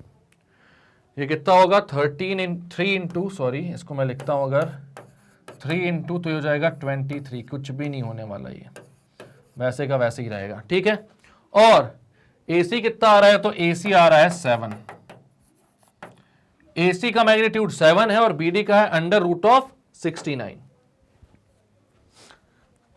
ये कितना होगा 3 इंटू सॉरी इसको मैं लिखता हूं अगर 3 इंटू, तो ये हो जाएगा 23, कुछ भी नहीं होने वाला, ये वैसे का वैसे ही रहेगा। ठीक है, और AC कितना आ रहा है, तो AC आ रहा है 7। AC का मैग्नीट्यूड 7 है और BD का है अंडर रूट ऑफ 69।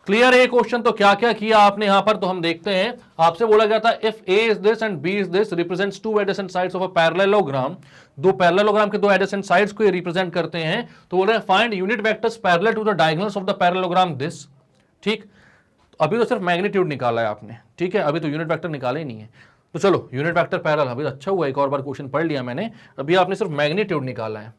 क्लियर है क्वेश्चन। तो क्या क्या किया आपने यहां पर, तो हम देखते हैं। आपसे बोला गया था इफ A is this and B is this represents two adjacent sides of a parallelogram, दो पैरेललोग्राम के दो एडजेसेंट साइड्स को ये रिप्रेजेंट करते हैं। तो बोल रहे हैं find unit vectors parallel to the diagonals of the parallelogram this. ठीक, अभी तो सिर्फ मैग्नीट्यूड निकाला है आपने, ठीक है, अभी तो यूनिट वेक्टर निकाला ही नहीं है। तो चलो यूनिट वेक्टर पैरेलल, अभी तो अच्छा हुआ एक और बार क्वेश्चन पढ़ लिया मैंने। अभी आपने सिर्फ मैग्नीट्यूड निकाला है।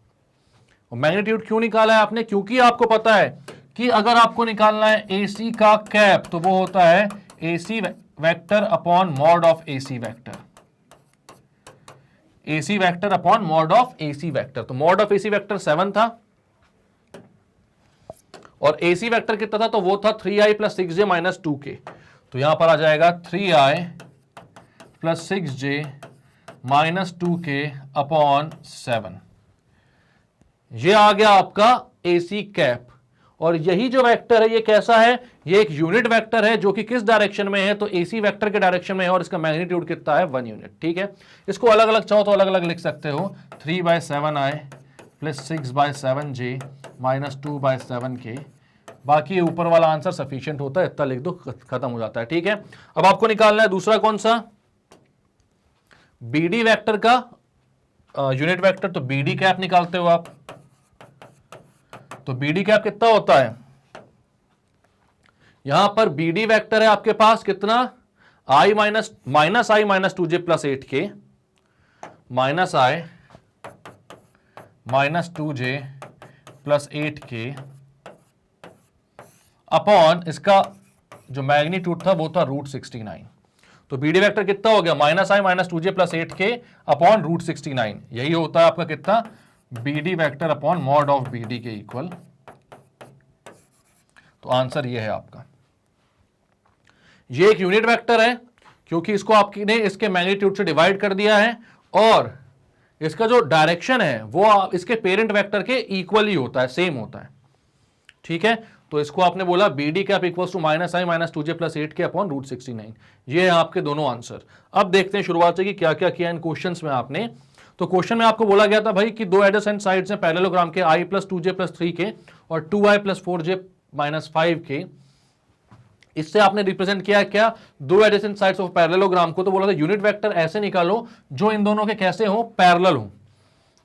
और मैग्नीट्यूड क्यों निकाला है आपने? क्योंकि आपको पता है कि अगर आपको निकालना है AC का कैप तो वो होता है AC vector upon mod of AC vector, AC vector upon mod of AC vector. तो मॉड ऑफ AC वेक्टर 7 था और AC वेक्टर कितना था? तो वो था 3i plus 6j minus 2k। तो यहां पर आ जाएगा 3i plus 6j minus 2k upon 7। ये आ गया आपका AC कैप। और यही जो वेक्टर है ये कैसा है? ये एक यूनिट वेक्टर है जो कि किस डायरेक्शन में है? तो AC वेक्टर के डायरेक्शन में है और इसका मैग्नीट्यूड कितना है? 1 यूनिट। ठीक है, इसको अलग अलग चाहो तो अलग अलग लिख सकते हो, 3/7i plus 6/7j minus 2/7k। बाकी ऊपर वाला आंसर सफिशिएंट होता है, इतना लिख दो, खत्म हो जाता है। ठीक है, अब आपको निकालना है दूसरा कौन सा? BD वेक्टर का यूनिट वेक्टर। तो BD कैप निकालते हो आप। तो BD कैप कितना होता है? यहां पर BD वेक्टर है आपके पास कितना? i minus i minus 2j plus 8k minus i minus 2j plus 8k upon इसका जो मैग्नीट्यूड था वो था √69। तो BD वेक्टर कितना हो गया? Minus i minus 2j plus 8k upon √69। यही होता है आपका कितना? BD vector upon mod of BD के इक्वल। तो आंसर ये है आपका। ये एक यूनिट वेक्टर है क्योंकि इसको आपने इसके मैग्नीट्यूड से डिवाइड कर दिया है और इसका जो डायरेक्शन है वो इसके पेरेंट वेक्टर के इक्वल ही होता है, सेम होता है। ठीक है, तो इसको आपने बोला BD cap equals to minus i minus 2j plus 8k upon √69। ये है आपके दोनों आंसर। अब देखते हैं शुरुआत से कि क्या क्या किया इन क्वेश्चंस में आपने। तो क्वेश्चन में आपको बोला गया था भाई कि दो एडजेसेंट साइड्स हैं पैरेललोग्राम के, i plus 2j plus 3k और 2i plus 4j minus 5k। इससे आपने रिप्रेजेंट किया क्या? दो एडजेसेंट साइड्स ऑफ पैरेललोग्राम को। तो बोला था यूनिट वेक्टर ऐसे निकालो जो इन दोनों के कैसे हो? पैरेलल हो।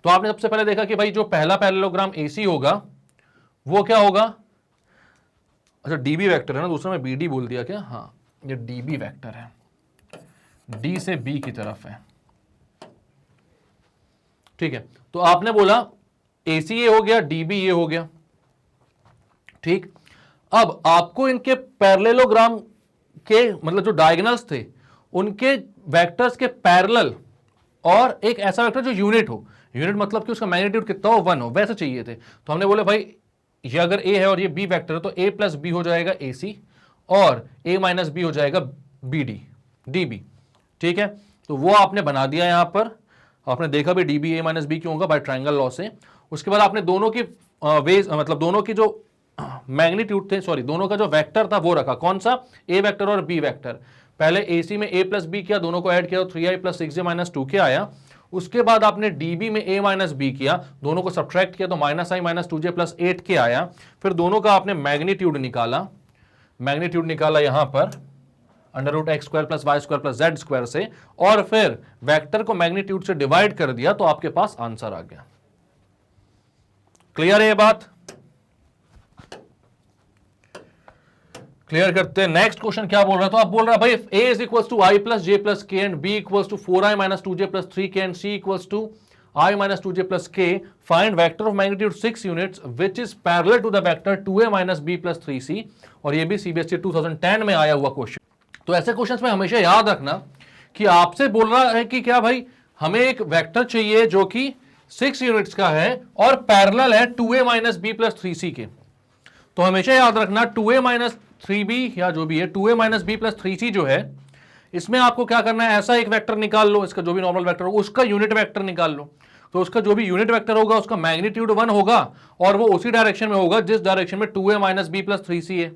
तो आपने सबसे पहले देखा कि भाई जो पहला पैरेललोग्राम AC होगा वो क्या होगा? अच्छा DB वेक्टर है ना, दूसरा में BD बोल दिया क्या? हाँ, ये DB वेक्टर है, D से B की तरफ है। ठीक है, तो आपने बोला AC ये हो गया, DB ये हो गया। ठीक, अब आपको इनके पैरेललोग्राम के मतलब जो डायगोनल्स थे उनके वेक्टर्स के पैरेलल और एक ऐसा वेक्टर जो यूनिट हो। यूनिट मतलब कि उसका मैग्नीट्यूड कितना हो? 1 हो, वैसे चाहिए थे। तो हमने बोले भाई ये अगर A है और ये B वेक्टर है तो A प्लस B हो जाएगा AC और A माइनस B हो जाएगा BD DB। ठीक है, तो वो आपने बना दिया। यहां पर आपने देखा भी DB A माइनस B क्यों होगा? बाय ट्रायंगल लॉ से। उसके बाद आपने दोनों की वेज मतलब दोनों की जो मैग्नीट्यूड थे, सॉरी दोनों का जो वेक्टर था वो रखा। कौन सा? A वेक्टर और B वेक्टर। पहले AC में A प्लस B किया, दोनों को ऐड किया तो 3i plus 6j minus 2k आया। उसके बाद आपने DB में A माइनस B किया, दोनों को सब्ट्रैक्ट किया तो minus i minus 2j plus 8k आया। फिर दोनों का आपने मैग्नीट्यूड निकाला, मैग्नीट्यूड निकाला यहां पर √x² plus y² plus z² से, और फिर वेक्टर को मैग्नीट्यूड से डिवाइड कर दिया तो आपके पास आंसर आ गया। क्लियर है ये बात? क्लियर करते हैं। नेक्स्ट क्वेश्चन क्या बोल रहा है? तो आप बोल रहा है भाई A is equals to i plus j plus k and B equals to 4i minus 2j plus 3k and C equals to i minus 2j plus k। Find vector of magnitude 6 units which is parallel to the vector 2a minus b plus 3c। और ये भी CBSE 2010 में आया हुआ question. तो ऐसे questions में हमेशा याद रखना कि आपसे बोल रहा है कि क्या भाई हमें एक वेक्टर चाहिए जो कि 6 यूनिट्स का है और पैरेलल है 2a minus b plus 3c के। तो हमेशा याद रखना 2a माइनस 3b या जो भी है 2a minus b plus 3c जो है, इसमें आपको क्या करना है? ऐसा एक वेक्टर निकाल लो, इसका जो भी नॉर्मल वेक्टर होगा उसका यूनिट वेक्टर निकाल लो। तो उसका जो भी यूनिट वेक्टर होगा उसका मैग्नीट्यूड 1 होगा और वो उसी डायरेक्शन में होगा जिस डायरेक्शन में 2a minus b plus 3c है।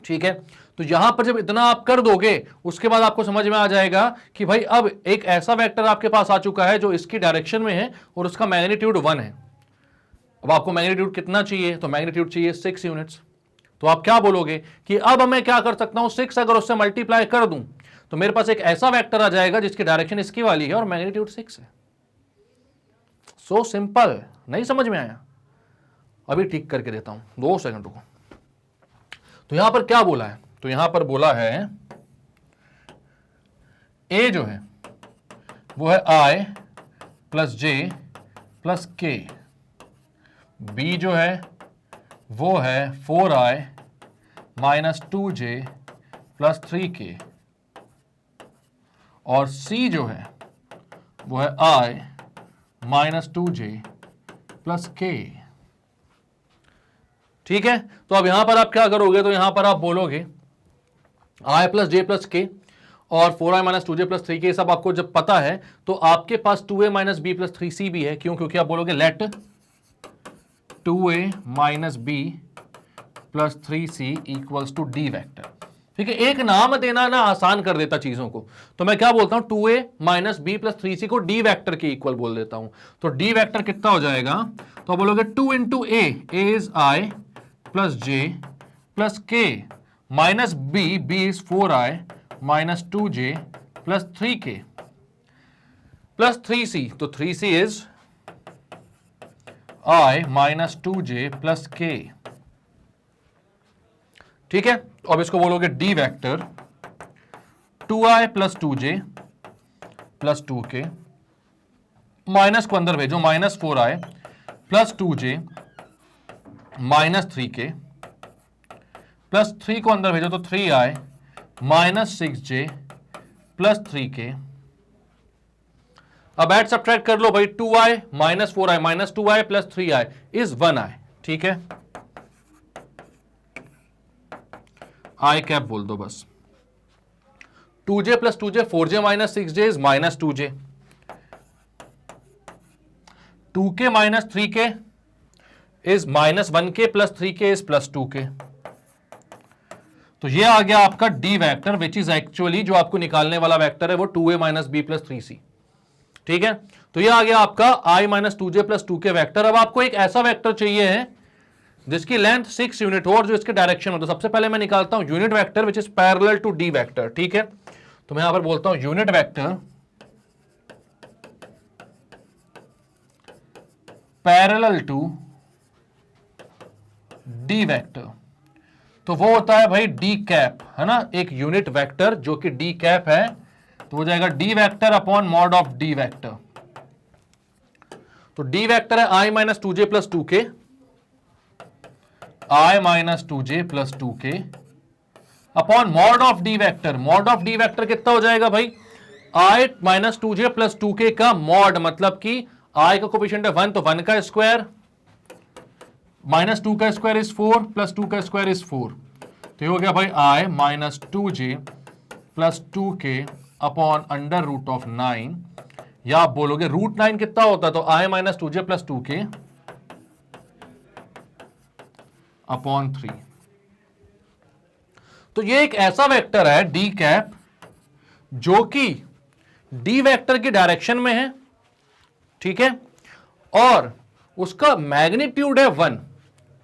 ठीक है, तो यहां पर जब इतना आप कर दोगे उसके बाद आपको समझ में आ जाएगा कि भाई अब एक ऐसा वेक्टर आपके पास आ चुका है जो इसकी डायरेक्शन में है और उसका मैग्नीट्यूड 1 है। अब आपको मैग्नीट्यूड कितना चाहिए? तो मैग्नीट्यूड चाहिए 6 यूनिट्स। तो आप क्या बोलोगे कि अब मैं क्या कर सकता हूं? 6 अगर उससे मल्टीप्लाई कर दूं तो मेरे पास एक ऐसा वेक्टर आ जाएगा जिसकी डायरेक्शन इसकी वाली है और मैग्नीट्यूड 6 है। So simple. नहीं समझ में आया? अभी ठीक करके देता हूं, 2 सेकंड रुको। तो यहां पर क्या बोला है? तो यहां पर बोला है ए जो है वो है i plus j plus k, b जो है वो है 4i minus 2j plus 3k, और c जो है वो है i minus 2j plus k। ठीक है, तो अब यहां पर आप क्या करोगे, तो यहां पर आप बोलोगे i प्लस जे प्लस के और 4i minus 2j plus 3k, सब आपको जब पता है तो आपके पास 2a minus b plus 3c भी है। क्यों? क्योंकि आप बोलोगे let 2a minus b plus 3c equals to D vector. ठीक है, एक नाम देना ना आसान कर देता चीजों को। तो मैं क्या बोलता हूं, 2a minus b plus 3c को डी वेक्टर के इक्वल बोल देता हूं। तो डी वेक्टर कितना हो जाएगा, तो बोलोगे 2 into A is i plus j plus k minus b is 4i minus 2j plus 3k plus 3c, तो 3c is i minus 2j plus k। ठीक है, तो अब इसको बोलोगे D vector 2i plus 2j plus 2k, minus को अंदर भेजो, minus 4i plus 2j minus 3k plus 3 को अंदर भेजो तो 3i minus 6j plus 3k। अब ऐड सब्ट्रैक्ट कर लो भाई, 2i minus 4i minus 2i plus 3i is 1i। ठीक है, आई कैप बोल दो बस। 2j plus 2j 4j minus 6j is minus 2j, 2k minus 3k is minus 1k plus 3k is plus 2k। तो ये आ गया आपका D vector, which is actually जो आपको निकालने वाला वेक्टर है वो 2a minus b plus 3c। ठीक है, तो ये आ गया आपका i minus 2j plus 2k vector. अब आपको एक ऐसा वेक्टर चाहिए है जिसकी लेंथ 6 यूनिट हो और जो इसके डायरेक्शन हो। तो सबसे पहले मैं निकालता हूं unit vector which is parallel to D vector. ठीक है, तो मैं यहां पर बोलता हूं unit vector parallel to D vector, तो वो होता है भाई डी कैप, है ना, एक यूनिट वेक्टर जो कि डी कैप है, तो हो जाएगा D vector upon mod of D vector. तो डी वेक्टर है i minus 2j plus 2k, i minus 2j plus 2k upon mod of D vector. Mod of D vector कितना हो जाएगा भाई, i minus 2j plus 2k का mod, मतलब कि i का कोफिशिएंट है 1, तो 1 का स्क्वायर माइनस 2 का स्क्वायर इज 4 प्लस 2 का स्क्वायर इज 4। तो ये हो गया भाई i minus 2j plus 2k upon under root of 9, या आप बोलोगे रूट 9 कितना होता है, तो i minus 2j plus 2k upon 3। तो ये एक ऐसा वेक्टर है डी कैप जो कि डी वेक्टर की डायरेक्शन में है। ठीक है, और उसका मैग्नीट्यूड है 1।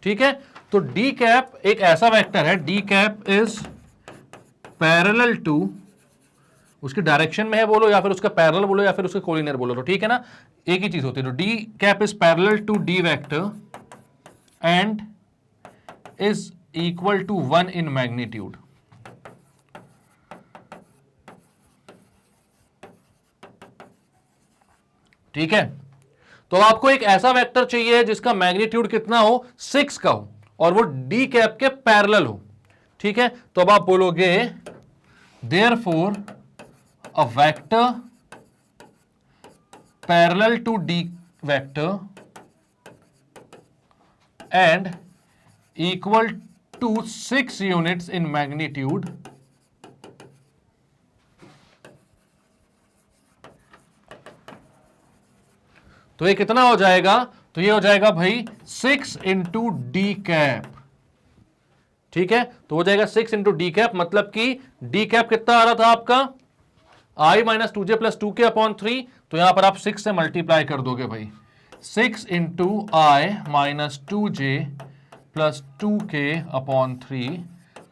ठीक है, तो डी कैप एक ऐसा वेक्टर है, D cap is parallel to, उसकी डायरेक्शन में है बोलो या फिर उसका पैरेलल बोलो या फिर उसके कोलिनियर बोलो, तो ठीक है ना, एक ही चीज होती है। तो D cap is parallel to D vector and is equal to 1 in magnitude. ठीक है, तो आपको एक ऐसा वेक्टर चाहिए जिसका मैग्नीट्यूड कितना हो, 6 का हो और वो डी कैप के पैरेलल हो। ठीक है, तो अब आप बोलोगे therefore a vector parallel to D vector and equal to 6 units in magnitude तो ये कितना हो जाएगा, तो ये हो जाएगा भाई 6 इंटू डी कैप। ठीक है, तो हो जाएगा 6 इंटू डी कैप, मतलब कि डी कैप कितना आ रहा था आपका i minus 2j plus 2k upon 3, तो यहां पर आप 6 से मल्टीप्लाई कर दोगे भाई, 6 into i minus 2j plus 2k upon 3,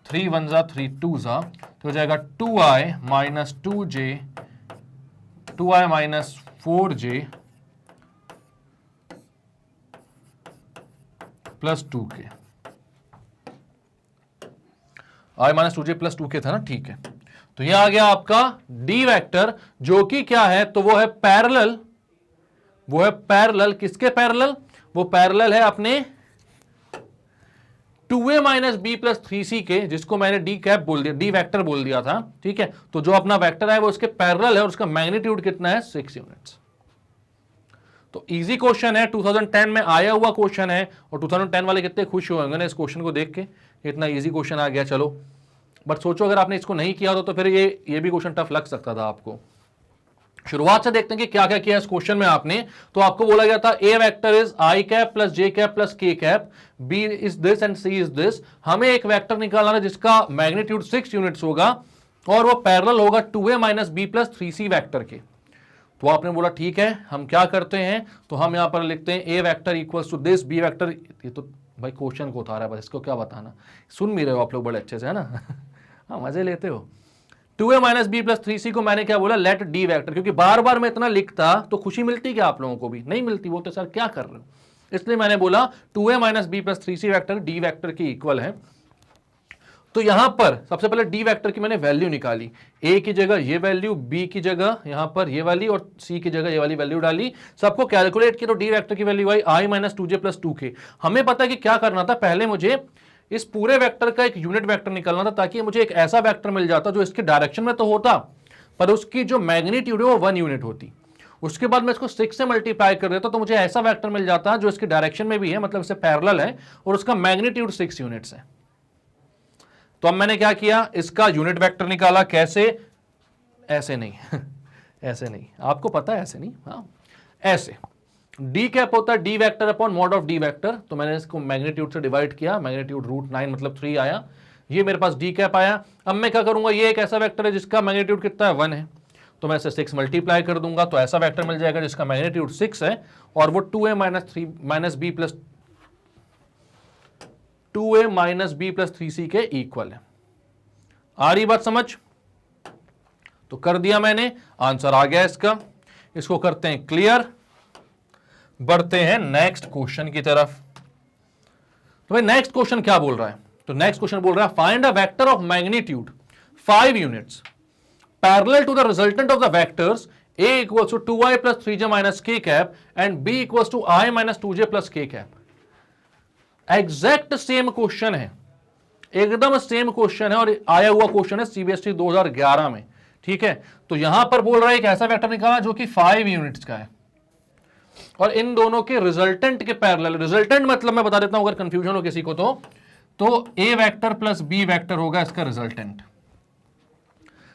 3 1 जा 3 2 जा, तो हो जाएगा 2i minus 2j 2i minus 4j plus 2k। i minus 2j plus 2k था ना, ठीक है। तो ये आ गया आपका d वेक्टर, जो कि क्या है, तो वो है पैरेलल, वो है पैरेलल, किसके पैरेलल, वो पैरेलल है अपने 2a minus B plus 3c के, जिसको मैंने डी कैप बोल दिया, डी वेक्टर बोल दिया था, ठीक है। तो जो अपना वेक्टर है वो उसके पैरेलल है और उसका मैग्नीट्यूड कितना है, 6 यूनिट्स। तो इजी क्वेश्चन है, 2010 में आया हुआ क्वेश्चन है, और 2010 वाले कितने खुश हुए होंगे ना इस क्वेश्चन को देख के, इतना इजी क्वेश्चन आ गया। चलो, बट सोचो अगर आपने इसको नहीं किया तो फिर ये भी क्वेश्चन टफ लग सकता था आपको। शुरुआत से देखते हैं कि क्या क्या किया इस क्वेश्चन में आपने। तो आपको बोला गया था a vector is i cap plus j cap plus k cap, b is this and c is this. हमें एक वेक्टर निकालना है जिसका मैग्नीट्यूड 6 यूनिट्स होगा और वो पैरेलल होगा 2a minus B plus 3c vector के। तो आपने बोला ठीक है, हम क्या करते हैं, तो हम यहां पर लिखते हैं a vector equals to this, b vector, ये तो भाई क्वेश्चन को उतारा है, बस इसको क्या बताना, सुन भी रहे हो आप लोग बड़े अच्छे से, है ना। हाँ, मजे लेते हो। 2a minus B plus 3c को मैंने क्या बोला, लेट डी वेक्टर, क्योंकि बार बार मैं इतना लिखता तो खुशी मिलती क्या आप लोगों को भी, नहीं मिलती, वो तो सर क्या कर रहे हो, इसलिए मैंने बोला 2a minus B plus 3c vector D vector की इक्वल है। तो यहां पर सबसे पहले डी वेक्टर की मैंने वैल्यू निकाली, ए की जगह ये वैल्यू, बी की जगह यहां पर ये वाली और सी की जगह ये वाली वैल्यू डाली, सबको कैलकुलेट किया तो डी वेक्टर की वैल्यू आई आई माइनस 2j प्लस 2k। हमें पता है कि क्या करना था, पहले मुझे इस पूरे वेक्टर का एक यूनिट वेक्टर निकालना था, ताकि मुझे एक ऐसा वेक्टर मिल जाता जो इसके डायरेक्शन में तो होता पर उसकी जो मैग्नीट्यूड है वो 1 यूनिट होती। उसके बाद मैं इसको 6 से मल्टीप्लाई कर देता तो मुझे ऐसा वेक्टर मिल जाता जो इसके डायरेक्शन में भी है, मतलब इससे पैरेलल है और उसका मैग्नीट्यूड 6 यूनिट्स है। तो अब मैंने क्या किया, इसका यूनिट वेक्टर निकाला, कैसे, ऐसे नहीं ऐसे नहीं, आपको पता है ऐसे नहीं, हाँ ऐसे। डी कैप होता है D vector upon mod of D vector, तो मैंने इसको मैग्नीट्यूड से डिवाइड किया, मैग्नीट्यूड √9 मतलब 3 आया, ये मेरे पास डी कैप आया। अब मैं क्या करूंगा, ये एक ऐसा वेक्टर है जिसका मैग्नीट्यूड कितना है, 1 है, तो मैं इसे 6 मल्टीप्लाई कर दूंगा तो ऐसा वेक्टर मिल जाएगा जिसका मैग्नीट्यूड 6 है और वो 2a minus B plus 3c के इक्वल है। आ रही बात समझ, तो कर दिया मैंने, आंसर आ गया इसका। इसको करते हैं क्लियर, बढ़ते हैं नेक्स्ट क्वेश्चन की तरफ। तो भाई नेक्स्ट क्वेश्चन क्या बोल रहा है, तो नेक्स्ट क्वेश्चन बोल रहा है find a vector of magnitude 5 units parallel to the resultant of the vectors a equals to 2i plus 3j minus k cap and b equals to i minus 2j plus k cap। Exact same question है, एकदम same question है और आया हुआ question है CBSE 2011 में, ठीक है। तो यहां पर बोल रहा है एक ऐसा वेक्टर निकालना जो कि 5 यूनिट्स का है और इन दोनों के रिजल्टेंट के पैरेलल। रिजल्टेंट मतलब मैं बता देता हूं अगर कंफ्यूजन हो किसी को तो ए वेक्टर प्लस बी वेक्टर होगा इसका resultant.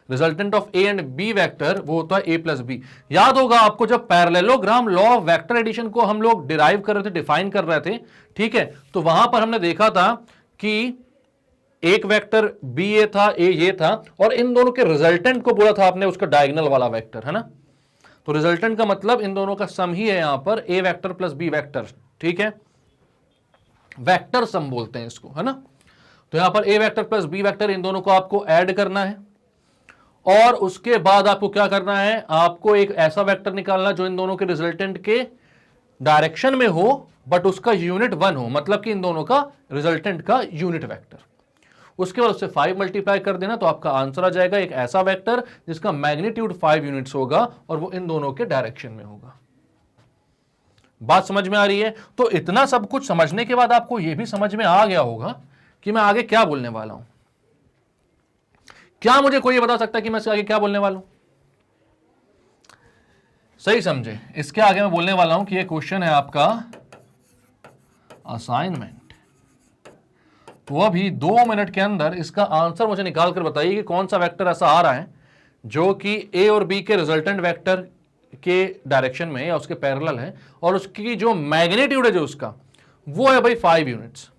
Resultant of A and B vector वो होता है ए प्लस बी। याद होगा आपको जब parallelogram law of vector addition को हम लोग डिराइव कर रहे थे, डिफाइन कर रहे थे, ठीक है, तो वहां पर हमने देखा था कि एक वेक्टर बी ए था, ए ये था और इन दोनों के रिजल्टेंट को बोला था आपने उसका डायगोनल वाला वेक्टर, है ना। तो रिजल्टेंट का मतलब इन दोनों का सम ही है यहां पर ए वेक्टर प्लस बी वेक्टर, ठीक है, वेक्टर सम बोलते हैं इसको, है ना। तो यहां पर ए वेक्टर प्लस बी वेक्टर इन दोनों को आपको ऐड करना है और उसके बाद आपको क्या करना है, आपको एक ऐसा वेक्टर निकालना जो इन दोनों के रिजल्टेंट के डायरेक्शन में हो बट उसका यूनिट 1 हो, मतलब कि इन दोनों का रिजल्टेंट का यूनिट वेक्टर। उसके बाद उससे 5 मल्टीप्लाई कर देना तो आपका आंसर आ जाएगा एक ऐसा वेक्टर जिसका मैग्नीट्यूड 5 यूनिट्स होगा और वो इन दोनों के डायरेक्शन में होगा। बात समझ में आ रही है। तो इतना सब कुछ समझने के बाद आपको यह भी समझ में आ गया होगा कि मैं आगे क्या बोलने वाला हूं। क्या मुझे कोई बता सकता है कि मैं इसके आगे क्या बोलने वाला हूं? सही समझे, इसके आगे मैं बोलने वाला हूं कि ये क्वेश्चन है आपका असाइनमेंट। तो अभी 2 मिनट के अंदर इसका आंसर मुझे निकाल कर बताइए कि कौन सा वेक्टर ऐसा आ रहा है जो कि ए और बी के रिजल्टेंट वेक्टर के डायरेक्शन में या उसके पैरेलल है और उसकी जो मैग्नीट्यूड है जो उसका वो है भाई 5 यूनिट्स।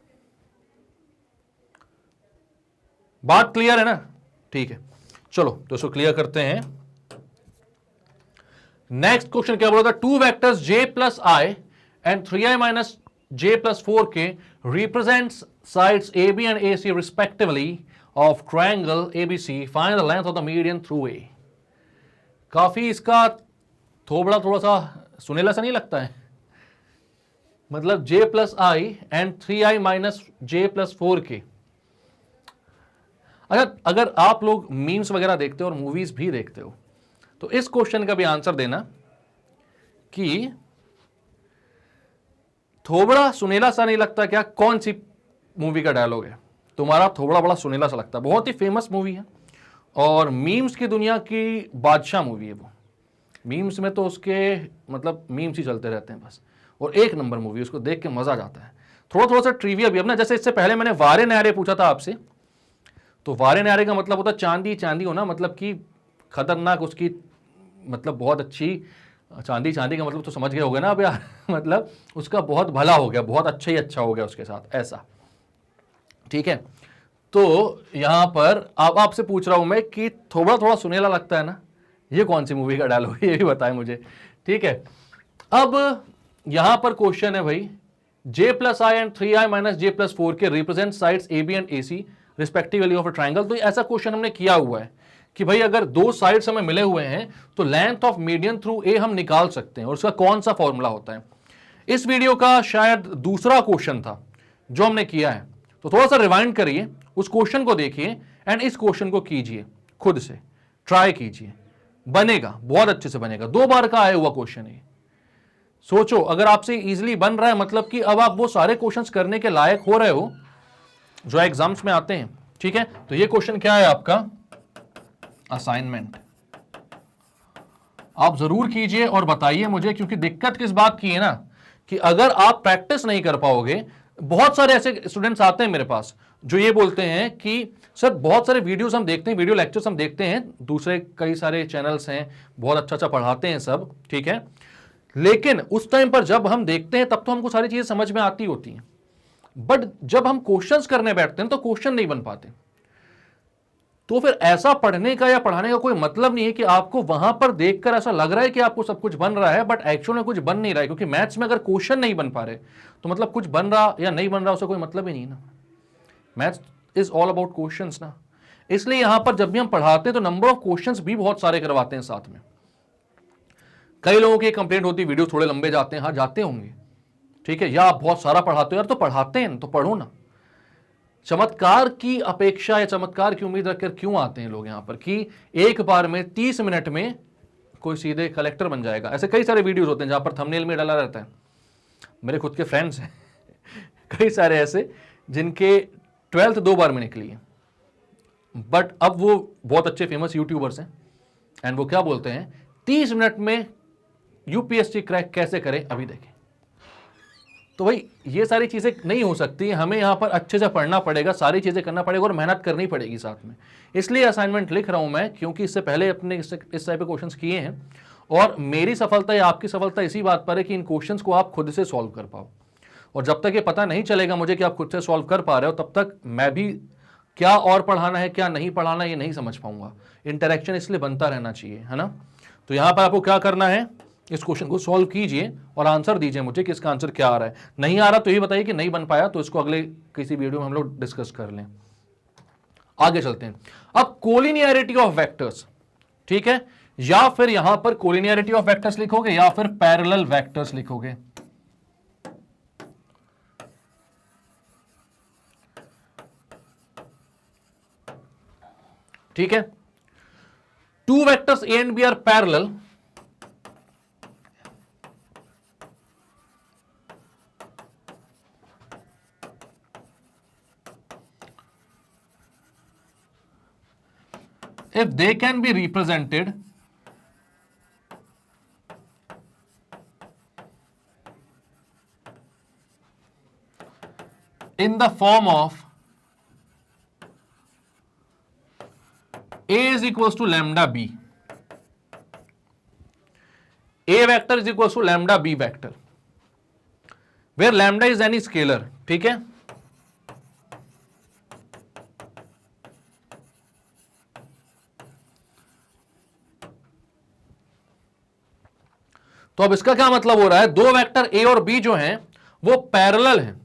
बात क्लियर है ना? ठीक है, चलो तो इसको क्लियर करते हैं। नेक्स्ट क्वेश्चन क्या बोला था, 2 vectors j plus I and 3i minus j plus 4k represents sides AB and AC respectively of triangle ABC. Find the length of the median through A. काफी इसका थोड़ा सा सुनेला सा नहीं लगता है? मतलब j plus I and 3i minus j plus 4k। अगर आप लोग मीम्स वगैरह देखते हो और मूवीज भी देखते हो तो इस क्वेश्चन का भी आंसर देना कि थोबड़ा सुनेला सा नहीं लगता क्या, कौन सी मूवी का डायलॉग है तुम्हारा थोबड़ा बड़ा सुनेला सा लगता है। बहुत ही फेमस मूवी है और मीम्स की दुनिया की बादशाह मूवी है वो। मीम्स में तो उसके मतलब मीम्स ही चलते रहते हैं बस, और एक नंबर मूवी, उसको देख के मजा आ जाता है। थोड़ा थोड़ा सा ट्रिविया भी। अब ना जैसे इससे पहले मैंने वारे न्यारे पूछा था आपसे, तो वारे न्यारे का मतलब होता है चांदी चांदी होना, मतलब कि खतरनाक, उसकी मतलब बहुत अच्छी। चांदी चांदी का मतलब तो समझ गए होगे ना अब यार मतलब उसका बहुत भला हो गया, बहुत अच्छा ही अच्छा हो गया उसके साथ, ऐसा। ठीक है, तो यहां पर अब आपसे पूछ रहा हूं मैं कि थोड़ा थोड़ा सुनेला लगता है ना, ये कौन सी मूवी का डायलॉग है, ये भी बताएं मुझे। ठीक है, अब यहां पर क्वेश्चन है भाई, j+i and 3i minus j+4 के represent sides AB and AC respectively of a triangle. तो ऐसा क्वेश्चन हमने किया हुआ है कि भाई अगर दो साइड्स हमें मिले हुए हैं तो length of median through a हम निकाल सकते हैं, और उसका कौन सा फॉर्मूला होता है। इस वीडियो का शायद दूसरा क्वेश्चन था जो हमने किया है, तो थोड़ा सा रिवाइंड करिए, उस क्वेश्चन को देखिए एंड इस क्वेश्चन को कीजिए, खुद से ट्राई कीजिए, बनेगा, बहुत अच्छे से बनेगा। 2 बार का आया हुआ क्वेश्चन है। सोचो अगर आपसे इजीली बन रहा है मतलब कि अब आप वो सारे क्वेश्चंस करने के लायक हो रहे हो जो एग्जाम्स में आते हैं। ठीक है, तो ये क्वेश्चन क्या है आपका, असाइनमेंट। आप जरूर कीजिए और बताइए मुझे, क्योंकि दिक्कत किस बात की है ना कि अगर आप प्रैक्टिस नहीं कर पाओगे, बहुत सारे ऐसे स्टूडेंट्स आते हैं मेरे पास जो ये बोलते हैं कि सर बहुत सारे वीडियोस हम देखते हैं, वीडियो लेक्चर्स हम देखते हैं, दूसरे कई सारे चैनल्स हैं, बहुत अच्छा अच्छा पढ़ाते हैं सब, ठीक है, लेकिन उस टाइम पर जब हम देखते हैं तब तो हमको सारी चीजें समझ में आती होती हैं, बट जब हम क्वेश्चंस करने बैठते हैं तो क्वेश्चन नहीं बन पाते। तो फिर ऐसा पढ़ने का या पढ़ाने का कोई मतलब नहीं है कि आपको वहां पर देखकर ऐसा लग रहा है कि आपको सब कुछ बन रहा है, बट एक्चुअल में कुछ बन नहीं रहा है। क्योंकि मैथ्स में अगर क्वेश्चन नहीं बन पा रहे तो मतलब कुछ बन रहा या नहीं बन रहा उसका कोई मतलब ही नहीं ना। Maths is all about questions ना। इसलिए यहां पर जब भी हम पढ़ाते हैं तो नंबर ऑफ क्वेश्चंस भी बहुत सारे करवाते हैं साथ में। कई लोगों की कंप्लेंट होती है वीडियो थोड़े लंबे जाते हैं, हाँ जाते होंगे, ठीक है, या आप बहुत सारा पढ़ाते हो यार, तो पढ़ाते हैं तो पढ़ो ना। चमत्कार की अपेक्षा या चमत्कार की उम्मीद रखकर क्यों आते हैं लोग यहां पर कि एक बार में 30 मिनट में कोई सीधे कलेक्टर बन जाएगा। ऐसे कई सारे वीडियोस होते हैं जहां पर थंबनेल में डाला रहता है, मेरे खुद के फ्रेंड्स हैं कई सारे ऐसे जिनके 12th 2 बार में निकली है, बट अब वो बहुत अच्छे फेमस यूट्यूबर्स हैं एंड वो क्या बोलते हैं 30 मिनट में यूपीएससी क्रैक कैसे करें अभी देखें। तो भाई ये सारी चीजें नहीं हो सकती, हमें यहां पर अच्छे से पढ़ना पड़ेगा, सारी चीजें करना पड़ेगा और मेहनत करनी पड़ेगी साथ में। इसलिए असाइनमेंट लिख रहा हूं मैं, क्योंकि इससे पहले अपने इस टाइप के क्वेश्चंस किए हैं और मेरी सफलता या आपकी सफलता इसी बात पर है कि इन क्वेश्चंस को आप खुद से सॉल्व कर पाओ। और जब तक ये पता नहीं चलेगा मुझे कि आप खुद से सॉल्व कर पा रहे हो, तब तक मैं भी क्या और पढ़ाना है क्या नहीं पढ़ाना ये नहीं समझ पाऊंगा। इंटरेक्शन इसलिए बनता रहना चाहिए, है ना। तो यहां पर आपको क्या करना है, इस क्वेश्चन को सॉल्व कीजिए और आंसर दीजिए मुझे कि इसका आंसर क्या आ रहा है। नहीं आ रहा तो ये बताइए कि नहीं बन पाया, तो इसको अगले किसी वीडियो में हम लोग डिस्कस कर लें। आगे चलते हैं। अब कोलिनियरिटी ऑफ वेक्टर्स, ठीक है, या फिर यहां पर कोलिनियरिटी ऑफ वेक्टर्स लिखोगे या फिर पैरेलल वेक्टर्स लिखोगे। ठीक है, 2 vectors A and B are parallel, if they can be represented in the form of A is equals to lambda B, A vector is equals to lambda B vector, where lambda is any scalar, ठीक है। तो अब इसका क्या मतलब हो रहा है, 2 वेक्टर A और B जो हैं वो पैरेलल हैं।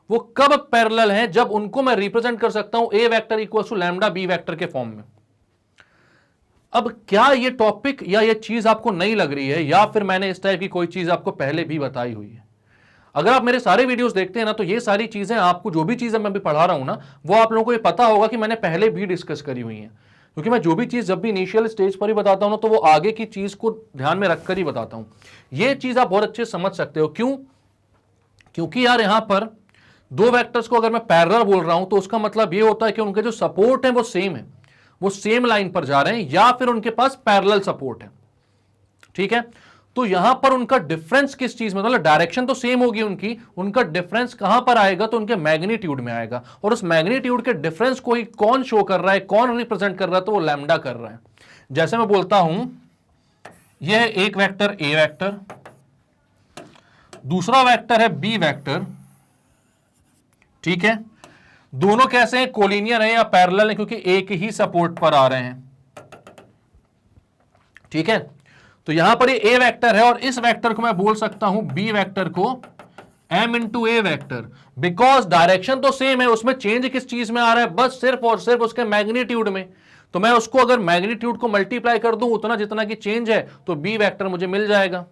वो कब पैरेलल हैं, जब उनको मैं रिप्रेजेंट कर सकता हूं A vector equal to lambda B vector के फॉर्म में। अब क्या ये टॉपिक या ये चीज आपको नई लग रही है, या फिर मैंने इस टाइप की कोई चीज आपको पहले भी बताई हुई है। अगर आप मेरे सारे वीडियोस देखते हैं ना, तो ये सारी चीजें आपको, जो भी चीजें मैं अभी पढ़ा रहा हूं ना, वो आप लोगों को ये पता होगा कि मैंने पहले भी डिस्कस करी हुई है। क्योंकि मैं जो भी चीज जब भी इनिशियल स्टेज पर ही बताता हूं ना, तो वो आगे की चीज को ध्यान में रखकर ही बताता हूं। ये चीज आप बहुत अच्छे समझ सकते हो। क्यों? क्योंकि यार यहां पर दो वेक्टर्स को अगर मैं पैरेलल बोल रहा हूं, तो उसका मतलब ये होता है कि उनके जो सपोर्ट है वो सेम है, वो सेम लाइन पर जा रहे हैं, या फिर उनके पास पैरेलल सपोर्ट है। ठीक है, तो यहां पर उनका डिफरेंस किस चीज में, मतलब डायरेक्शन तो सेम होगी उनकी, उनका डिफरेंस कहां पर आएगा, तो उनके मैग्नीट्यूड में आएगा। और उस मैग्नीट्यूड के डिफरेंस को ही कौन शो कर रहा है, कौन रिप्रेजेंट कर रहा है, तो वो लैम्डा कर रहा है। जैसे मैं बोलता हूं, यह एक वेक्टर ए वेक्टर, दूसरा वेक्टर है बी वेक्टर। ठीक है, दोनों कैसे हैं, कोलिनियर है या पैरेलल है, क्योंकि एक ही सपोर्ट पर आ रहे हैं। ठीक है, तो यहां पर ये ए वेक्टर है, और इस वेक्टर को मैं बोल सकता हूं, बी वेक्टर को m into A vector, because direction तो सेम है, उसमें चेंज किस चीज में आ रहा है, बस सिर्फ और सिर्फ उसके मैग्नीट्यूड में। तो मैं उसको अगर मैग्नीट्यूड को मल्टीप्लाई कर दूं उतना जितना की चेंज है, तो बी वेक्टर मुझे मिल जाएगा।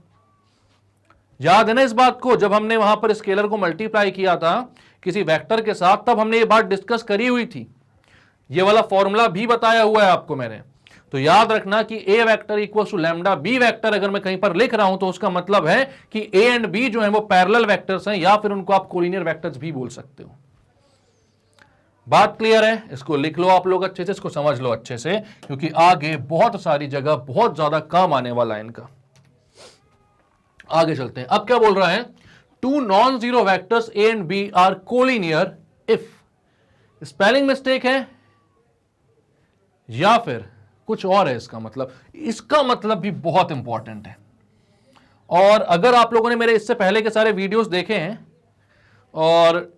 याद है ना इस बात को, जब हमने वहां पर स्केलर को मल्टीप्लाई किया था किसी वेक्टर के साथ, तब हमने ये बात डिस्कस करी हुई थी, ये वाला फॉर्मूला भी बताया हुआ है आपको मैंने। तो याद रखना कि a vector equals to lambda B vector अगर मैं कहीं पर लिख रहा हूं, तो उसका मतलब है कि ए एंड बी जो है वो पैरेलल वेक्टर्स हैं, या फिर उनको आप कोलिनियर वेक्टर्स भी बोल सकते हो। बात क्लियर है? इसको लिख लो आप लोग अच्छे से, इसको समझ लो अच्छे से, क्योंकि आगे बहुत सारी जगह बहुत ज्यादा काम आने वाला है इनका। आगे चलते हैं। अब क्या बोल रहा है, two non zero vectors A and B are collinear if, spelling mistake है या फिर कुछ और है इसका मतलब, इसका मतलब भी बहुत इंपॉर्टेंट है। और अगर आप लोगों ने मेरे इससे पहले के सारे वीडियोस देखे हैं, और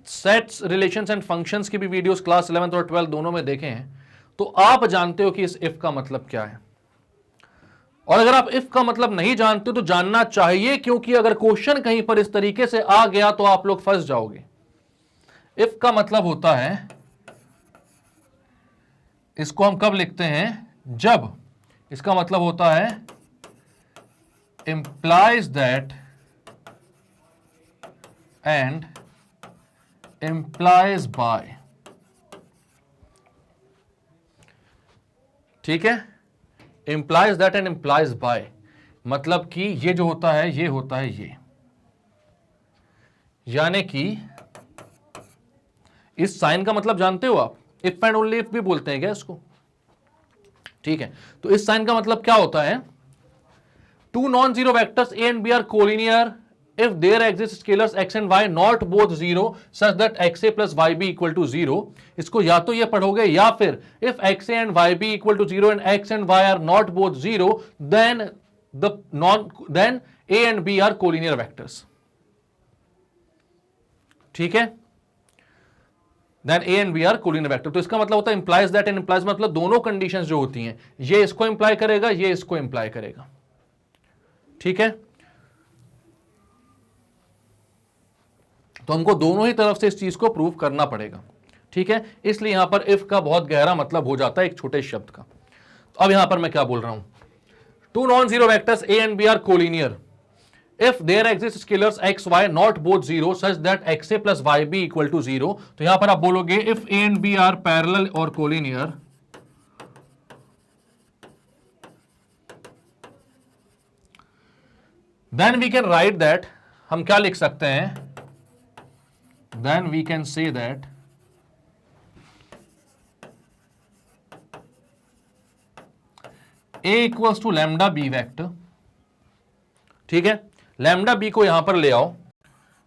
सेट्स, रिलेशंस एंड फंक्शंस की भी वीडियोस क्लास 11th और 12th दोनों में देखे हैं, तो आप जानते हो कि इस इफ का मतलब क्या है। और अगर आप इफ का मतलब नहीं जानते हो तो जानना चाहिए, क्योंकि अगर क्वेश्चन कहीं पर इस तरीके से आ गया तो आप लोग फंस जाओगे। इफ का मतलब होता है, इसको हम कब लिखते हैं, जब इसका मतलब होता है implies that and implies by. ठीक है, implies that and implies by, मतलब कि ये जो होता है ये होता है ये, यानी कि इस साइन का मतलब जानते हो आप, इफ एंड ओनली इफ भी बोलते हैं क्या इसको। ठीक है, तो इस साइन का मतलब क्या होता है, two non zero vectors A and B are collinear if there exist scalars x and y not both zero such that xa plus Y B equal to zero. इसको या तो ये पढ़ोगे, या फिर if xa and Y B equal to zero and x and y are not both zero then a and b are collinear vectors. ठीक है, then A and B are collinear vector. तो इसका मतलब होता है इंप्लाइज दैट एंड इंप्लाइज, मतलब दोनों conditions जो होती हैं, ये इसको इंप्लाई करेगा, ये इसको इंप्लाई करेगा। ठीक है, तो हमको दोनों ही तरफ से इस चीज को प्रूव करना पड़ेगा। ठीक है, इसलिए यहां पर इफ का बहुत गहरा मतलब हो जाता है एक छोटे शब्द का। तो अब यहां पर मैं क्या बोल रहा हूं, two non zero vectors A and B are collinear if there exist scalars x y not both zero such that x A plus Y B equal to zero. तो यहां पर आप बोलोगे if A and B are parallel और collinear, then we can write that, हम क्या लिख सकते हैं, then we can say that a equals to lambda b vector। ठीक है, lambda b को यहां पर ले आओ,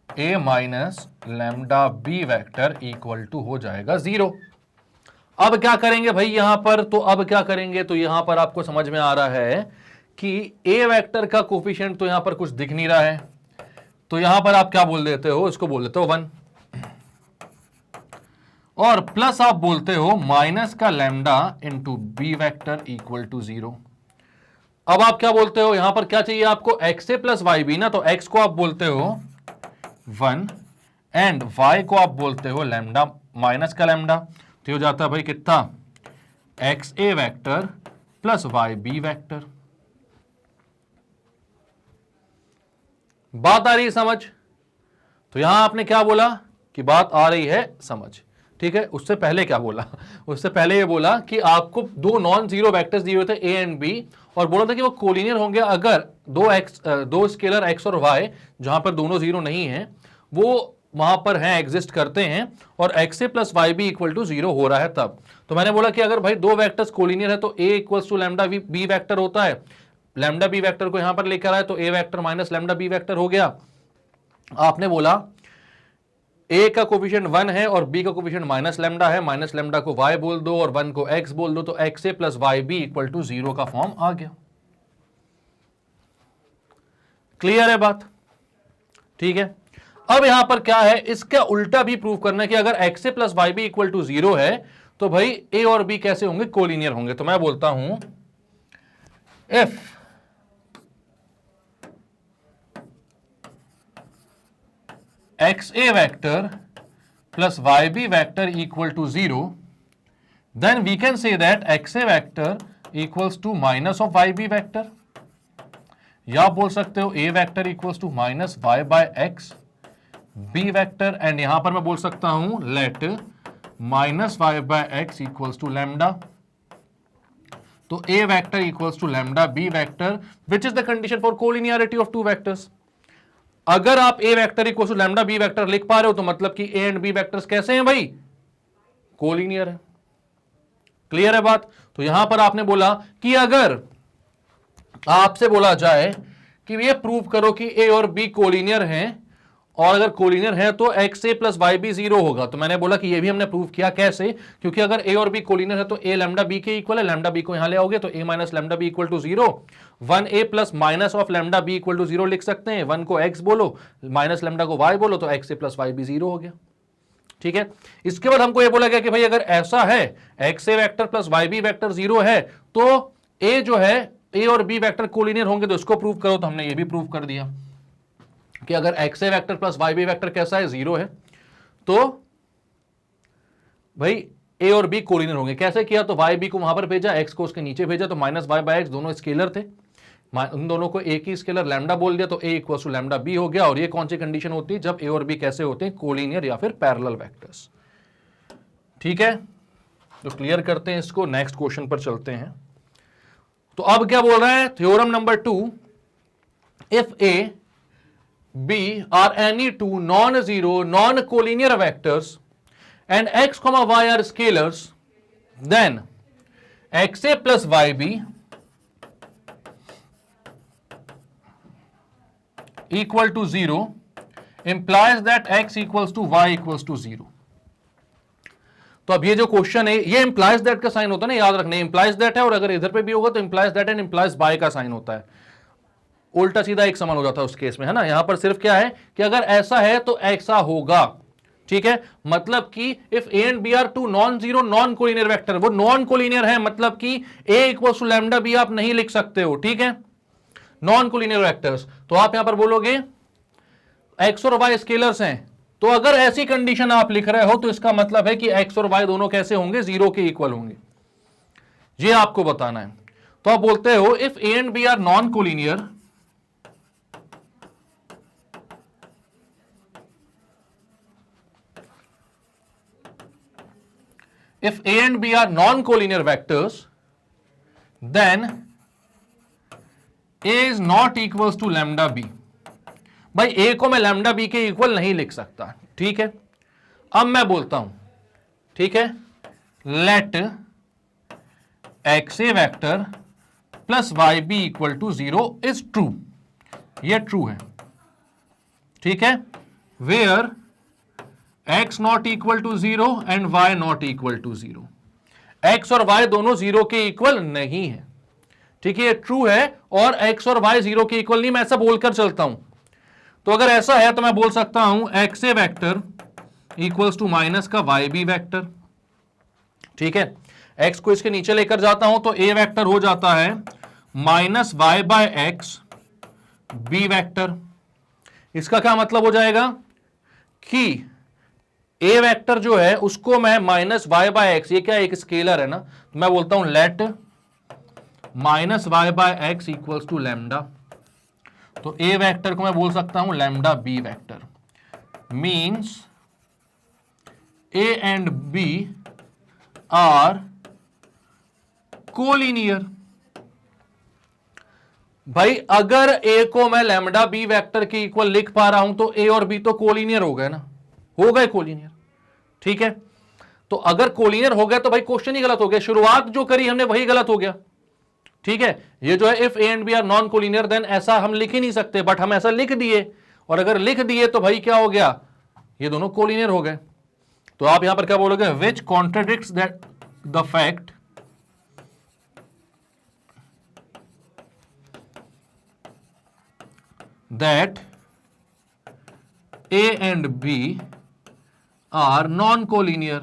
a minus lambda B vector equal to हो जाएगा जीरो। अब क्या करेंगे भाई यहां पर, तो अब क्या करेंगे, तो यहां पर आपको समझ में आ रहा है कि a वेक्टर का कोफिशिएंट तो यहां पर कुछ दिख नहीं रहा है, तो यहां पर आप क्या बोल देते हो, इसको बोल देते हो 1, और प्लस आप बोलते हो माइनस का lambda into B vector equal to zero. अब आप क्या बोलते हो, यहां पर क्या चाहिए आपको, एक्स ए प्लस वाई बी ना, तो एक्स को आप बोलते हो 1 एंड वाई को आप बोलते हो लैम्डा माइनस का लैम्डा। तो हो जाता है भाई कितना, x a vector plus Y b vector. बात आ रही है समझ? तो यहां आपने क्या बोला कि बात आ रही है समझ, ठीक है। उससे पहले क्या बोला, उससे पहले ये बोला कि आपको दो नॉन जीरो वेक्टर्स दिए हुए थे ए एंड बी, और बोला था कि वो कोलिनियर होंगे अगर दो स्केलर एक्स और वाई जहां पर दोनों जीरो नहीं है वो वहां पर हैं, एग्जिस्ट करते हैं, और X A plus Y B equal to zero हो रहा है तब। तो मैंने बोला कि अगर भाई दो वेक्टर्स कोलिनियर है तो a equals to lambda B vector होता है, लैम्डा बी वेक्टर को यहां पर लेकर आए तो ए vector minus lambda B vector हो गया। आपने बोला ए का कोफिशिएंट 1 है और बी का कोफिशिएंट माइनस लैम्डा है, माइनस लैम्डा को y बोल दो और 1 को x बोल दो, तो X A plus Y B equal to zero का फॉर्म आ गया। क्लियर है बात, ठीक है। अब यहां पर क्या है, इसका उल्टा भी प्रूव करना है कि अगर x A plus Y B equal to zero है तो भाई ए और बी कैसे होंगे, कोलिनियर होंगे। तो मैं बोलता हूं if x A vector plus yb vector equal to 0, then we can say that xa vector equals to minus of yb vector, या बोल सकते हो a vector equals to minus y by x, b vector, and यहां पर मैं बोल सकता हूं let minus y by x equals to lambda, तो a vector equals to lambda b vector, which is the condition for collinearity of two vectors। अगर आप a vector equal to lambda B vector लिख पा रहे हो तो मतलब कि ए एंड बी वेक्टर्स कैसे हैं भाई, कोलिनियर है। क्लियर है बात। तो यहां पर आपने बोला कि अगर आपसे बोला जाए कि ये प्रूव करो कि ए और बी कोलिनियर हैं, और अगर कोलिनियर है तो एक्स ए प्लस वाई बी जीरो होगा, तो मैंने बोला कि ये भी हमने प्रूव किया। कैसे, क्योंकि अगर ए और बी कोलिनियर है तो ए लैम्डा बी के इक्वल है, लैम्डा बी को यहां ले आओगे तो a minus lambda b equal to zero, 1 a plus minus of lambda b equal to zero लिख सकते हैं, 1 को एक्स बोलो माइनस लैम्डा को वाई बोलो तो एक्स ए प्लस वाई बी जीरो हो गया, ठीक है। इसके बाद हमको ये बोला गया कि भाई अगर ऐसा है x a vector plus Y b vector zero है तो ए जो है ए और बी वेक्टर कोलिनियर होंगे, तो इसको प्रूव करो। तो हमने ये भी प्रूव कर दिया कि अगर x a vector plus Y b vector कैसा है, जीरो है, तो भाई ए और बी कोलिनियर होंगे। कैसे किया, तो वाई बी को वहां पर भेजा, एक्स को उसके नीचे भेजा, तो माइनस वाई बाय एक्स दोनों स्केलर थे, उन दोनों को एक ही स्केलर लैम्डा बोल दिया, तो ए इक्वल टू लैम्डा बी हो गया। और ये कौन सी कंडीशन होती है, जब ए और बी कैसे होते हैं, कोलिनियर या फिर पैरेलल वेक्टर्स, ठीक है। तो क्लियर करते हैं इसको, नेक्स्ट क्वेश्चन पर चलते हैं। तो अब क्या बोल रहा है, theorem number 2, if A B are any two non-zero non-collinear vectors and x, y are scalars, then xa plus yb equal to 0 implies that x equals to y equals to 0। तो अब ये जो क्वेश्चन है, ये implies that का sign होता है ना, याद रखना, implies that है, और अगर इधर पे भी होगा तो implies that and implies by का साइन होता है, उल्टा सीधा एक समान हो जाता है उस केस में, है ना। यहां पर सिर्फ क्या है कि अगर ऐसा है तो ऐसा होगा, ठीक है। मतलब कि if A and B are two non zero non collinear vector, वो नॉन कोलिनियर है, मतलब कि A equal to lambda B आप नहीं लिख सकते हो, ठीक है, नॉन कोलिनियर वेक्टर्स। तो आप यहां पर बोलोगे एक्स और वाई स्केलर्स हैं, तो अगर ऐसी कंडीशन आप लिख रहे हो तो इसका मतलब है कि एक्स और वाई दोनों कैसे होंगे, जीरो के इक्वल होंगे, ये आपको बताना है। तो आप बोलते हो if A and B are non collinear, if A and B are non-collinear vectors, then A is not equals to lambda B। भाई A को मैं lambda B के इक्वल नहीं लिख सकता, ठीक है। अब मैं बोलता हूं, ठीक है, let xa vector plus yb equal to 0 is true, ये ट्रू है, ठीक है, where x not equal to 0 and y not equal to 0, x और y दोनों 0 के इक्वल नहीं है, ठीक है, ये ट्रू है, और x और y 0 के इक्वल नहीं, मैं ऐसा बोलकर चलता हूं। तो अगर ऐसा है तो मैं बोल सकता हूं xa vector equals to minus का yb वेक्टर, ठीक है। x को इसके नीचे लेकर जाता हूं तो a वेक्टर हो जाता है minus y by X b vector. इसका क्या मतलब हो जाएगा कि ए वेक्टर जो है उसको मैं माइनस वाई बाय एक्स, ये क्या एक स्केलर है ना, तो मैं बोलता हूं let minus Y by X equals to lambda, तो ए वेक्टर को मैं बोल सकता हूं lambda B vector, means A and B are collinear. भाई अगर A को मैं लैम्डा B वेक्टर के इक्वल लिख पा रहा हूं तो A और B तो कोलिनियर हो गए ना, हो गए कोलिनियर। ठीक है, तो अगर कोलिनियर हो गया तो भाई क्वेश्चन ही गलत हो गया, शुरुआत जो करी हमने वही गलत हो गया। ठीक है, ये जो है if A and B are non collinear then ऐसा हम लिख ही नहीं सकते, बट हम ऐसा लिख दिए, और अगर लिख दिए तो भाई क्या हो गया, ये दोनों कोलिनियर हो गए। तो आप यहां पर क्या बोलोगे, which contradicts that the fact that A and B are non-collinear.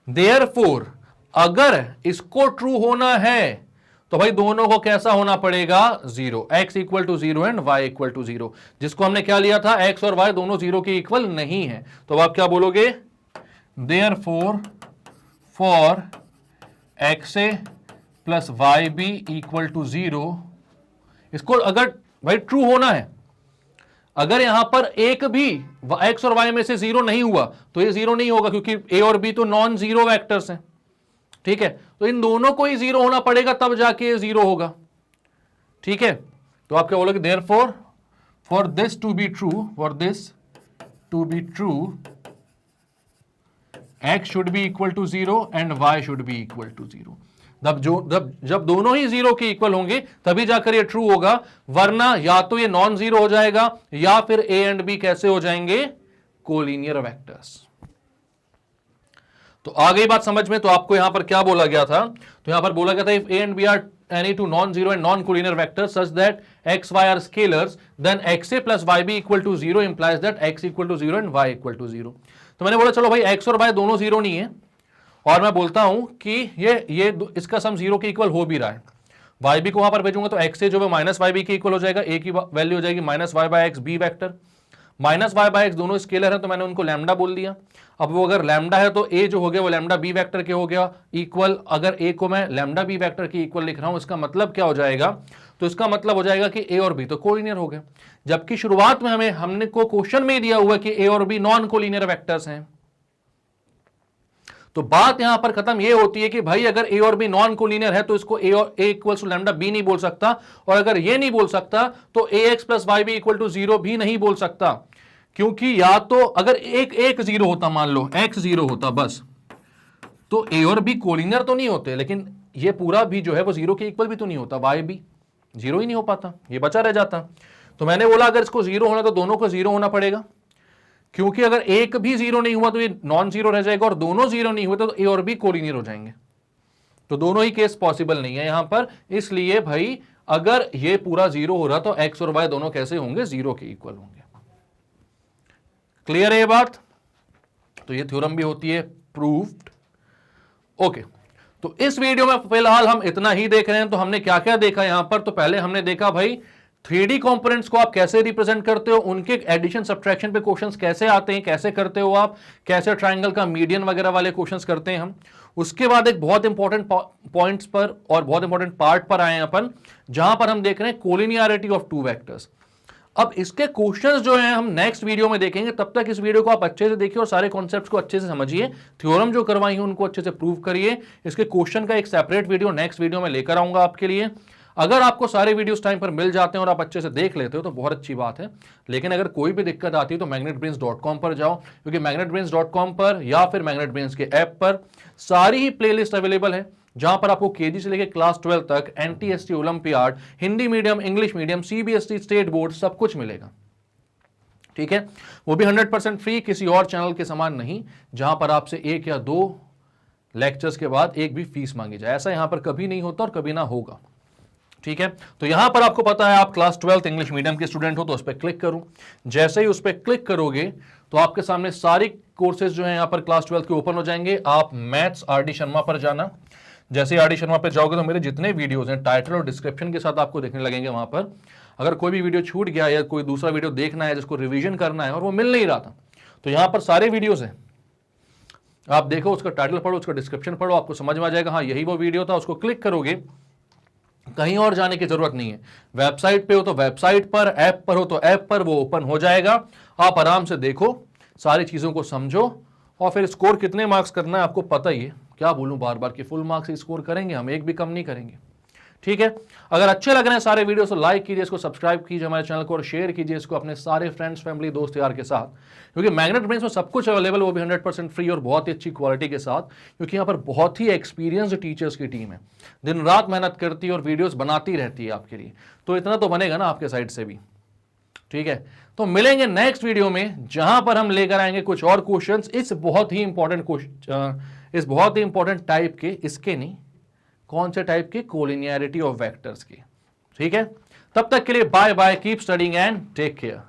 Therefore, अगर इसको ट्रू होना है तो भाई दोनों को कैसा होना पड़ेगा, zero, x equal to zero and y equal to zero, जिसको हमने क्या लिया था, x और y दोनों जीरो के इक्वल नहीं है। तो आप क्या बोलोगे, therefore for xa plus Y B equal to zero, इसको अगर भाई ट्रू होना है, अगर यहां पर एक भी x और y में से जीरो नहीं हुआ तो ये जीरो नहीं होगा, क्योंकि a और b तो नॉन जीरो वेक्टर्स हैं। ठीक है, तो इन दोनों को ही जीरो होना पड़ेगा तब जाके ये जीरो होगा। ठीक है, तो आप क्या बोलोगे, therefore for this to be true, for this to be true x should be equal to zero and y should be equal to zero. जब दोनों ही जीरो के इक्वल होंगे तभी जाकर ये ट्रू होगा, वरना या तो ये नॉन जीरो हो जाएगा या फिर a एंड b कैसे हो जाएंगे, कोलिनियर वेक्टर्स। तो आ गई बात समझ में। तो आपको यहां पर क्या बोला गया था, तो यहां पर बोला गया था इफ a and b are any two non-zero and non-collinear vectors such that x, y are scalars, then xa plus yb equal to 0 implies that x equal to 0 and y equal to 0। तो मैंने बोला चलो भाई x और y दोनों zero नहीं है, और मैं बोलता हूं कि ये इसका सम जीरो के इक्वल हो भी रहा है, yb को वहां पर भेजूंगा तो x से जो है माइनस वाई बी के इक्वल हो जाएगा, a की वैल्यू हो जाएगी minus Y by X, B vector minus Y by X दोनों स्केलर है तो मैंने उनको लैम्डा बोल दिया। अब वो अगर लैम्डा है तो a जो हो गया वो लैम्डा बी वेक्टर के हो गया इक्वल, अगर a को मैं लैम्डा बी वेक्टर के इक्वल लिख रहा हूं इसका मतलब क्या हो जाएगा, तो इसका मतलब हो जाएगा कि a और b तो कोलिनियर हो गए, जबकि शुरुआत में हमने को क्वेश्चन में दिया हुआ कि a और b नॉन कोलिनियर वेक्टर्स हैं। तो बात यहां पर खत्म ये होती है कि भाई अगर a और b नॉन कोलिनियर है तो इसको a और a equal to lambda b नहीं बोल सकता, और अगर ये नहीं बोल सकता तो ax plus Y B equal to zero भी नहीं बोल सकता, क्योंकि या तो अगर एक जीरो होता, मान लो x जीरो होता बस, तो a और b कोलिनियर तो नहीं होते, लेकिन ये पूरा भी जो है वो जीरो के इक्वल भी तो नहीं होता, y b जीरो ही नहीं हो पाता, ये बचा रह जाता। तो मैंने बोला अगर इसको जीरो होना तो दोनों को जीरो होना पड़ेगा, क्योंकि अगर एक भी जीरो नहीं हुआ तो ये नॉन जीरो रह जाएगा, और दोनों जीरो नहीं हुए तो a और b कोलिनियर हो जाएंगे। तो दोनों ही केस पॉसिबल नहीं है यहां पर, इसलिए भाई अगर ये पूरा जीरो हो रहा तो x और y दोनों कैसे होंगे, जीरो के इक्वल होंगे। क्लियर है ये बात। तो ये थ्योरम भी होती है प्रूव्ड। ओके, तो इस वीडियो में फिलहाल हम इतना ही देख रहे हैं। तो हमने क्या क्या देखा यहां पर, तो पहले हमने देखा भाई 3D कंपोनेंट्स को आप कैसे रिप्रेजेंट करते हो, उनके एडिशन सब्ट्रैक्शन पे क्वेश्चंस कैसे आते हैं, कैसे करते हो आप, कैसे ट्रायंगल का मीडियन वगैरह वाले क्वेश्चंस करते हैं हम। उसके बाद एक बहुत इंपॉर्टेंट पॉइंट्स पर और बहुत इंपॉर्टेंट पार्ट पर आए अपन, जहां पर हम देख रहे हैं कोलिनियरिटी ऑफ टू वेक्टर्स। अब इसके क्वेश्चंस जो हैं हम नेक्स्ट वीडियो में देखेंगे, तब तक इस वीडियो को आप अच्छे से देखिए और सारे कॉन्सेप्ट्स को अच्छे से समझिए, थ्योरम जो करवाई है उनको अच्छे से प्रूव करिए। इसके क्वेश्चन का एक सेपरेट वीडियो नेक्स्ट वीडियो में लेकर आऊंगा आपके लिए। अगर आपको सारे वीडियोस टाइम पर मिल जाते हैं और आप अच्छे से देख लेते हो तो बहुत अच्छी बात है, लेकिन अगर कोई भी दिक्कत आती है तो magnetbrains.com पर जाओ, क्योंकि magnetbrains.com पर या फिर magnetbrains के ऐप पर सारी ही प्लेलिस्ट अवेलेबल है, जहां पर आपको केजी से लेकर क्लास 12 तक NTST olympiad, Hindi medium, English medium, CBSE state board सब कुछ मिलेगा। ठीक है, वो भी 100% फ्री, किसी और चैनल के समान नहीं जहां पर आपसे एक या दो लेक्चर्स के बाद एक भी फीस मांगी जाए। ऐसा यहां पर कभी नहीं होता और कभी ना होगा। ठीक है, तो यहां पर आपको पता है आप क्लास 12 इंग्लिश मीडियम के स्टूडेंट हो तो उस पर क्लिक करूं, जैसे ही उस पर क्लिक करोगे तो आपके सामने सारी कोर्सेज जो है यहां पर क्लास 12 के ओपन हो जाएंगे। आप मैथ्स RD शर्मा पर जाना, जैसे RD शर्मा पर जाओगे तो मेरे जितने वीडियोस हैं टाइटल और डिस्क्रिप्शन के साथ आपको देखने लगेंगे। वहां पर अगर कोई भी वीडियो छूट गया या कोई दूसरा वीडियो देखना है जिसको रिवीजन करना है और वो मिल नहीं रहा था, तो यहां पर सारे वीडियोस हैं, आप देखो, उसका टाइटल पढ़ो, उसका डिस्क्रिप्शन पढ़ो, आपको समझ में आ जाएगा हाँ यही वो वीडियो था। उसको क्लिक करोगे कहीं और जाने की जरूरत नहीं है। वेबसाइट पे हो तो वेबसाइट पर, ऐप पर हो तो ऐप पर वो ओपन हो जाएगा। आप आराम से देखो, सारी चीजों को समझो, और फिर स्कोर कितने मार्क्स करना है आपको पता ही है। क्या बोलूं बार बार कि फुल मार्क्स स्कोर करेंगे हम, एक भी कम नहीं करेंगे। ठीक है, अगर अच्छे लग रहे हैं सारे वीडियो तो लाइक कीजिए, इसको सब्सक्राइब कीजिए हमारे चैनल को, और शेयर कीजिए इसको अपने सारे फ्रेंड्स, फैमिली, दोस्त यार के साथ, क्योंकि मैग्नेट ब्रेन्स में सब कुछ अवेलेबल, वो भी 100% फ्री और बहुत ही अच्छी क्वालिटी के साथ, क्योंकि यहाँ पर बहुत ही एक्सपीरियंस्ड टीचर्स की टीम है, दिन रात मेहनत करती है और वीडियोस बनाती रहती है आपके लिए। तो इतना तो बनेगा ना आपके साइड से भी। ठीक है, तो मिलेंगे नेक्स्ट वीडियो में, जहां पर हम लेकर आएंगे कुछ और क्वेश्चंस इस बहुत ही इंपॉर्टेंट क्वेश्चन, इस बहुत ही इंपॉर्टेंट टाइप के, इसके नहीं, कौन से टाइप के, कोलिनियरिटी ऑफ वेक्टर्स की। ठीक है, तब तक के लिए bye bye, keep studying and take care.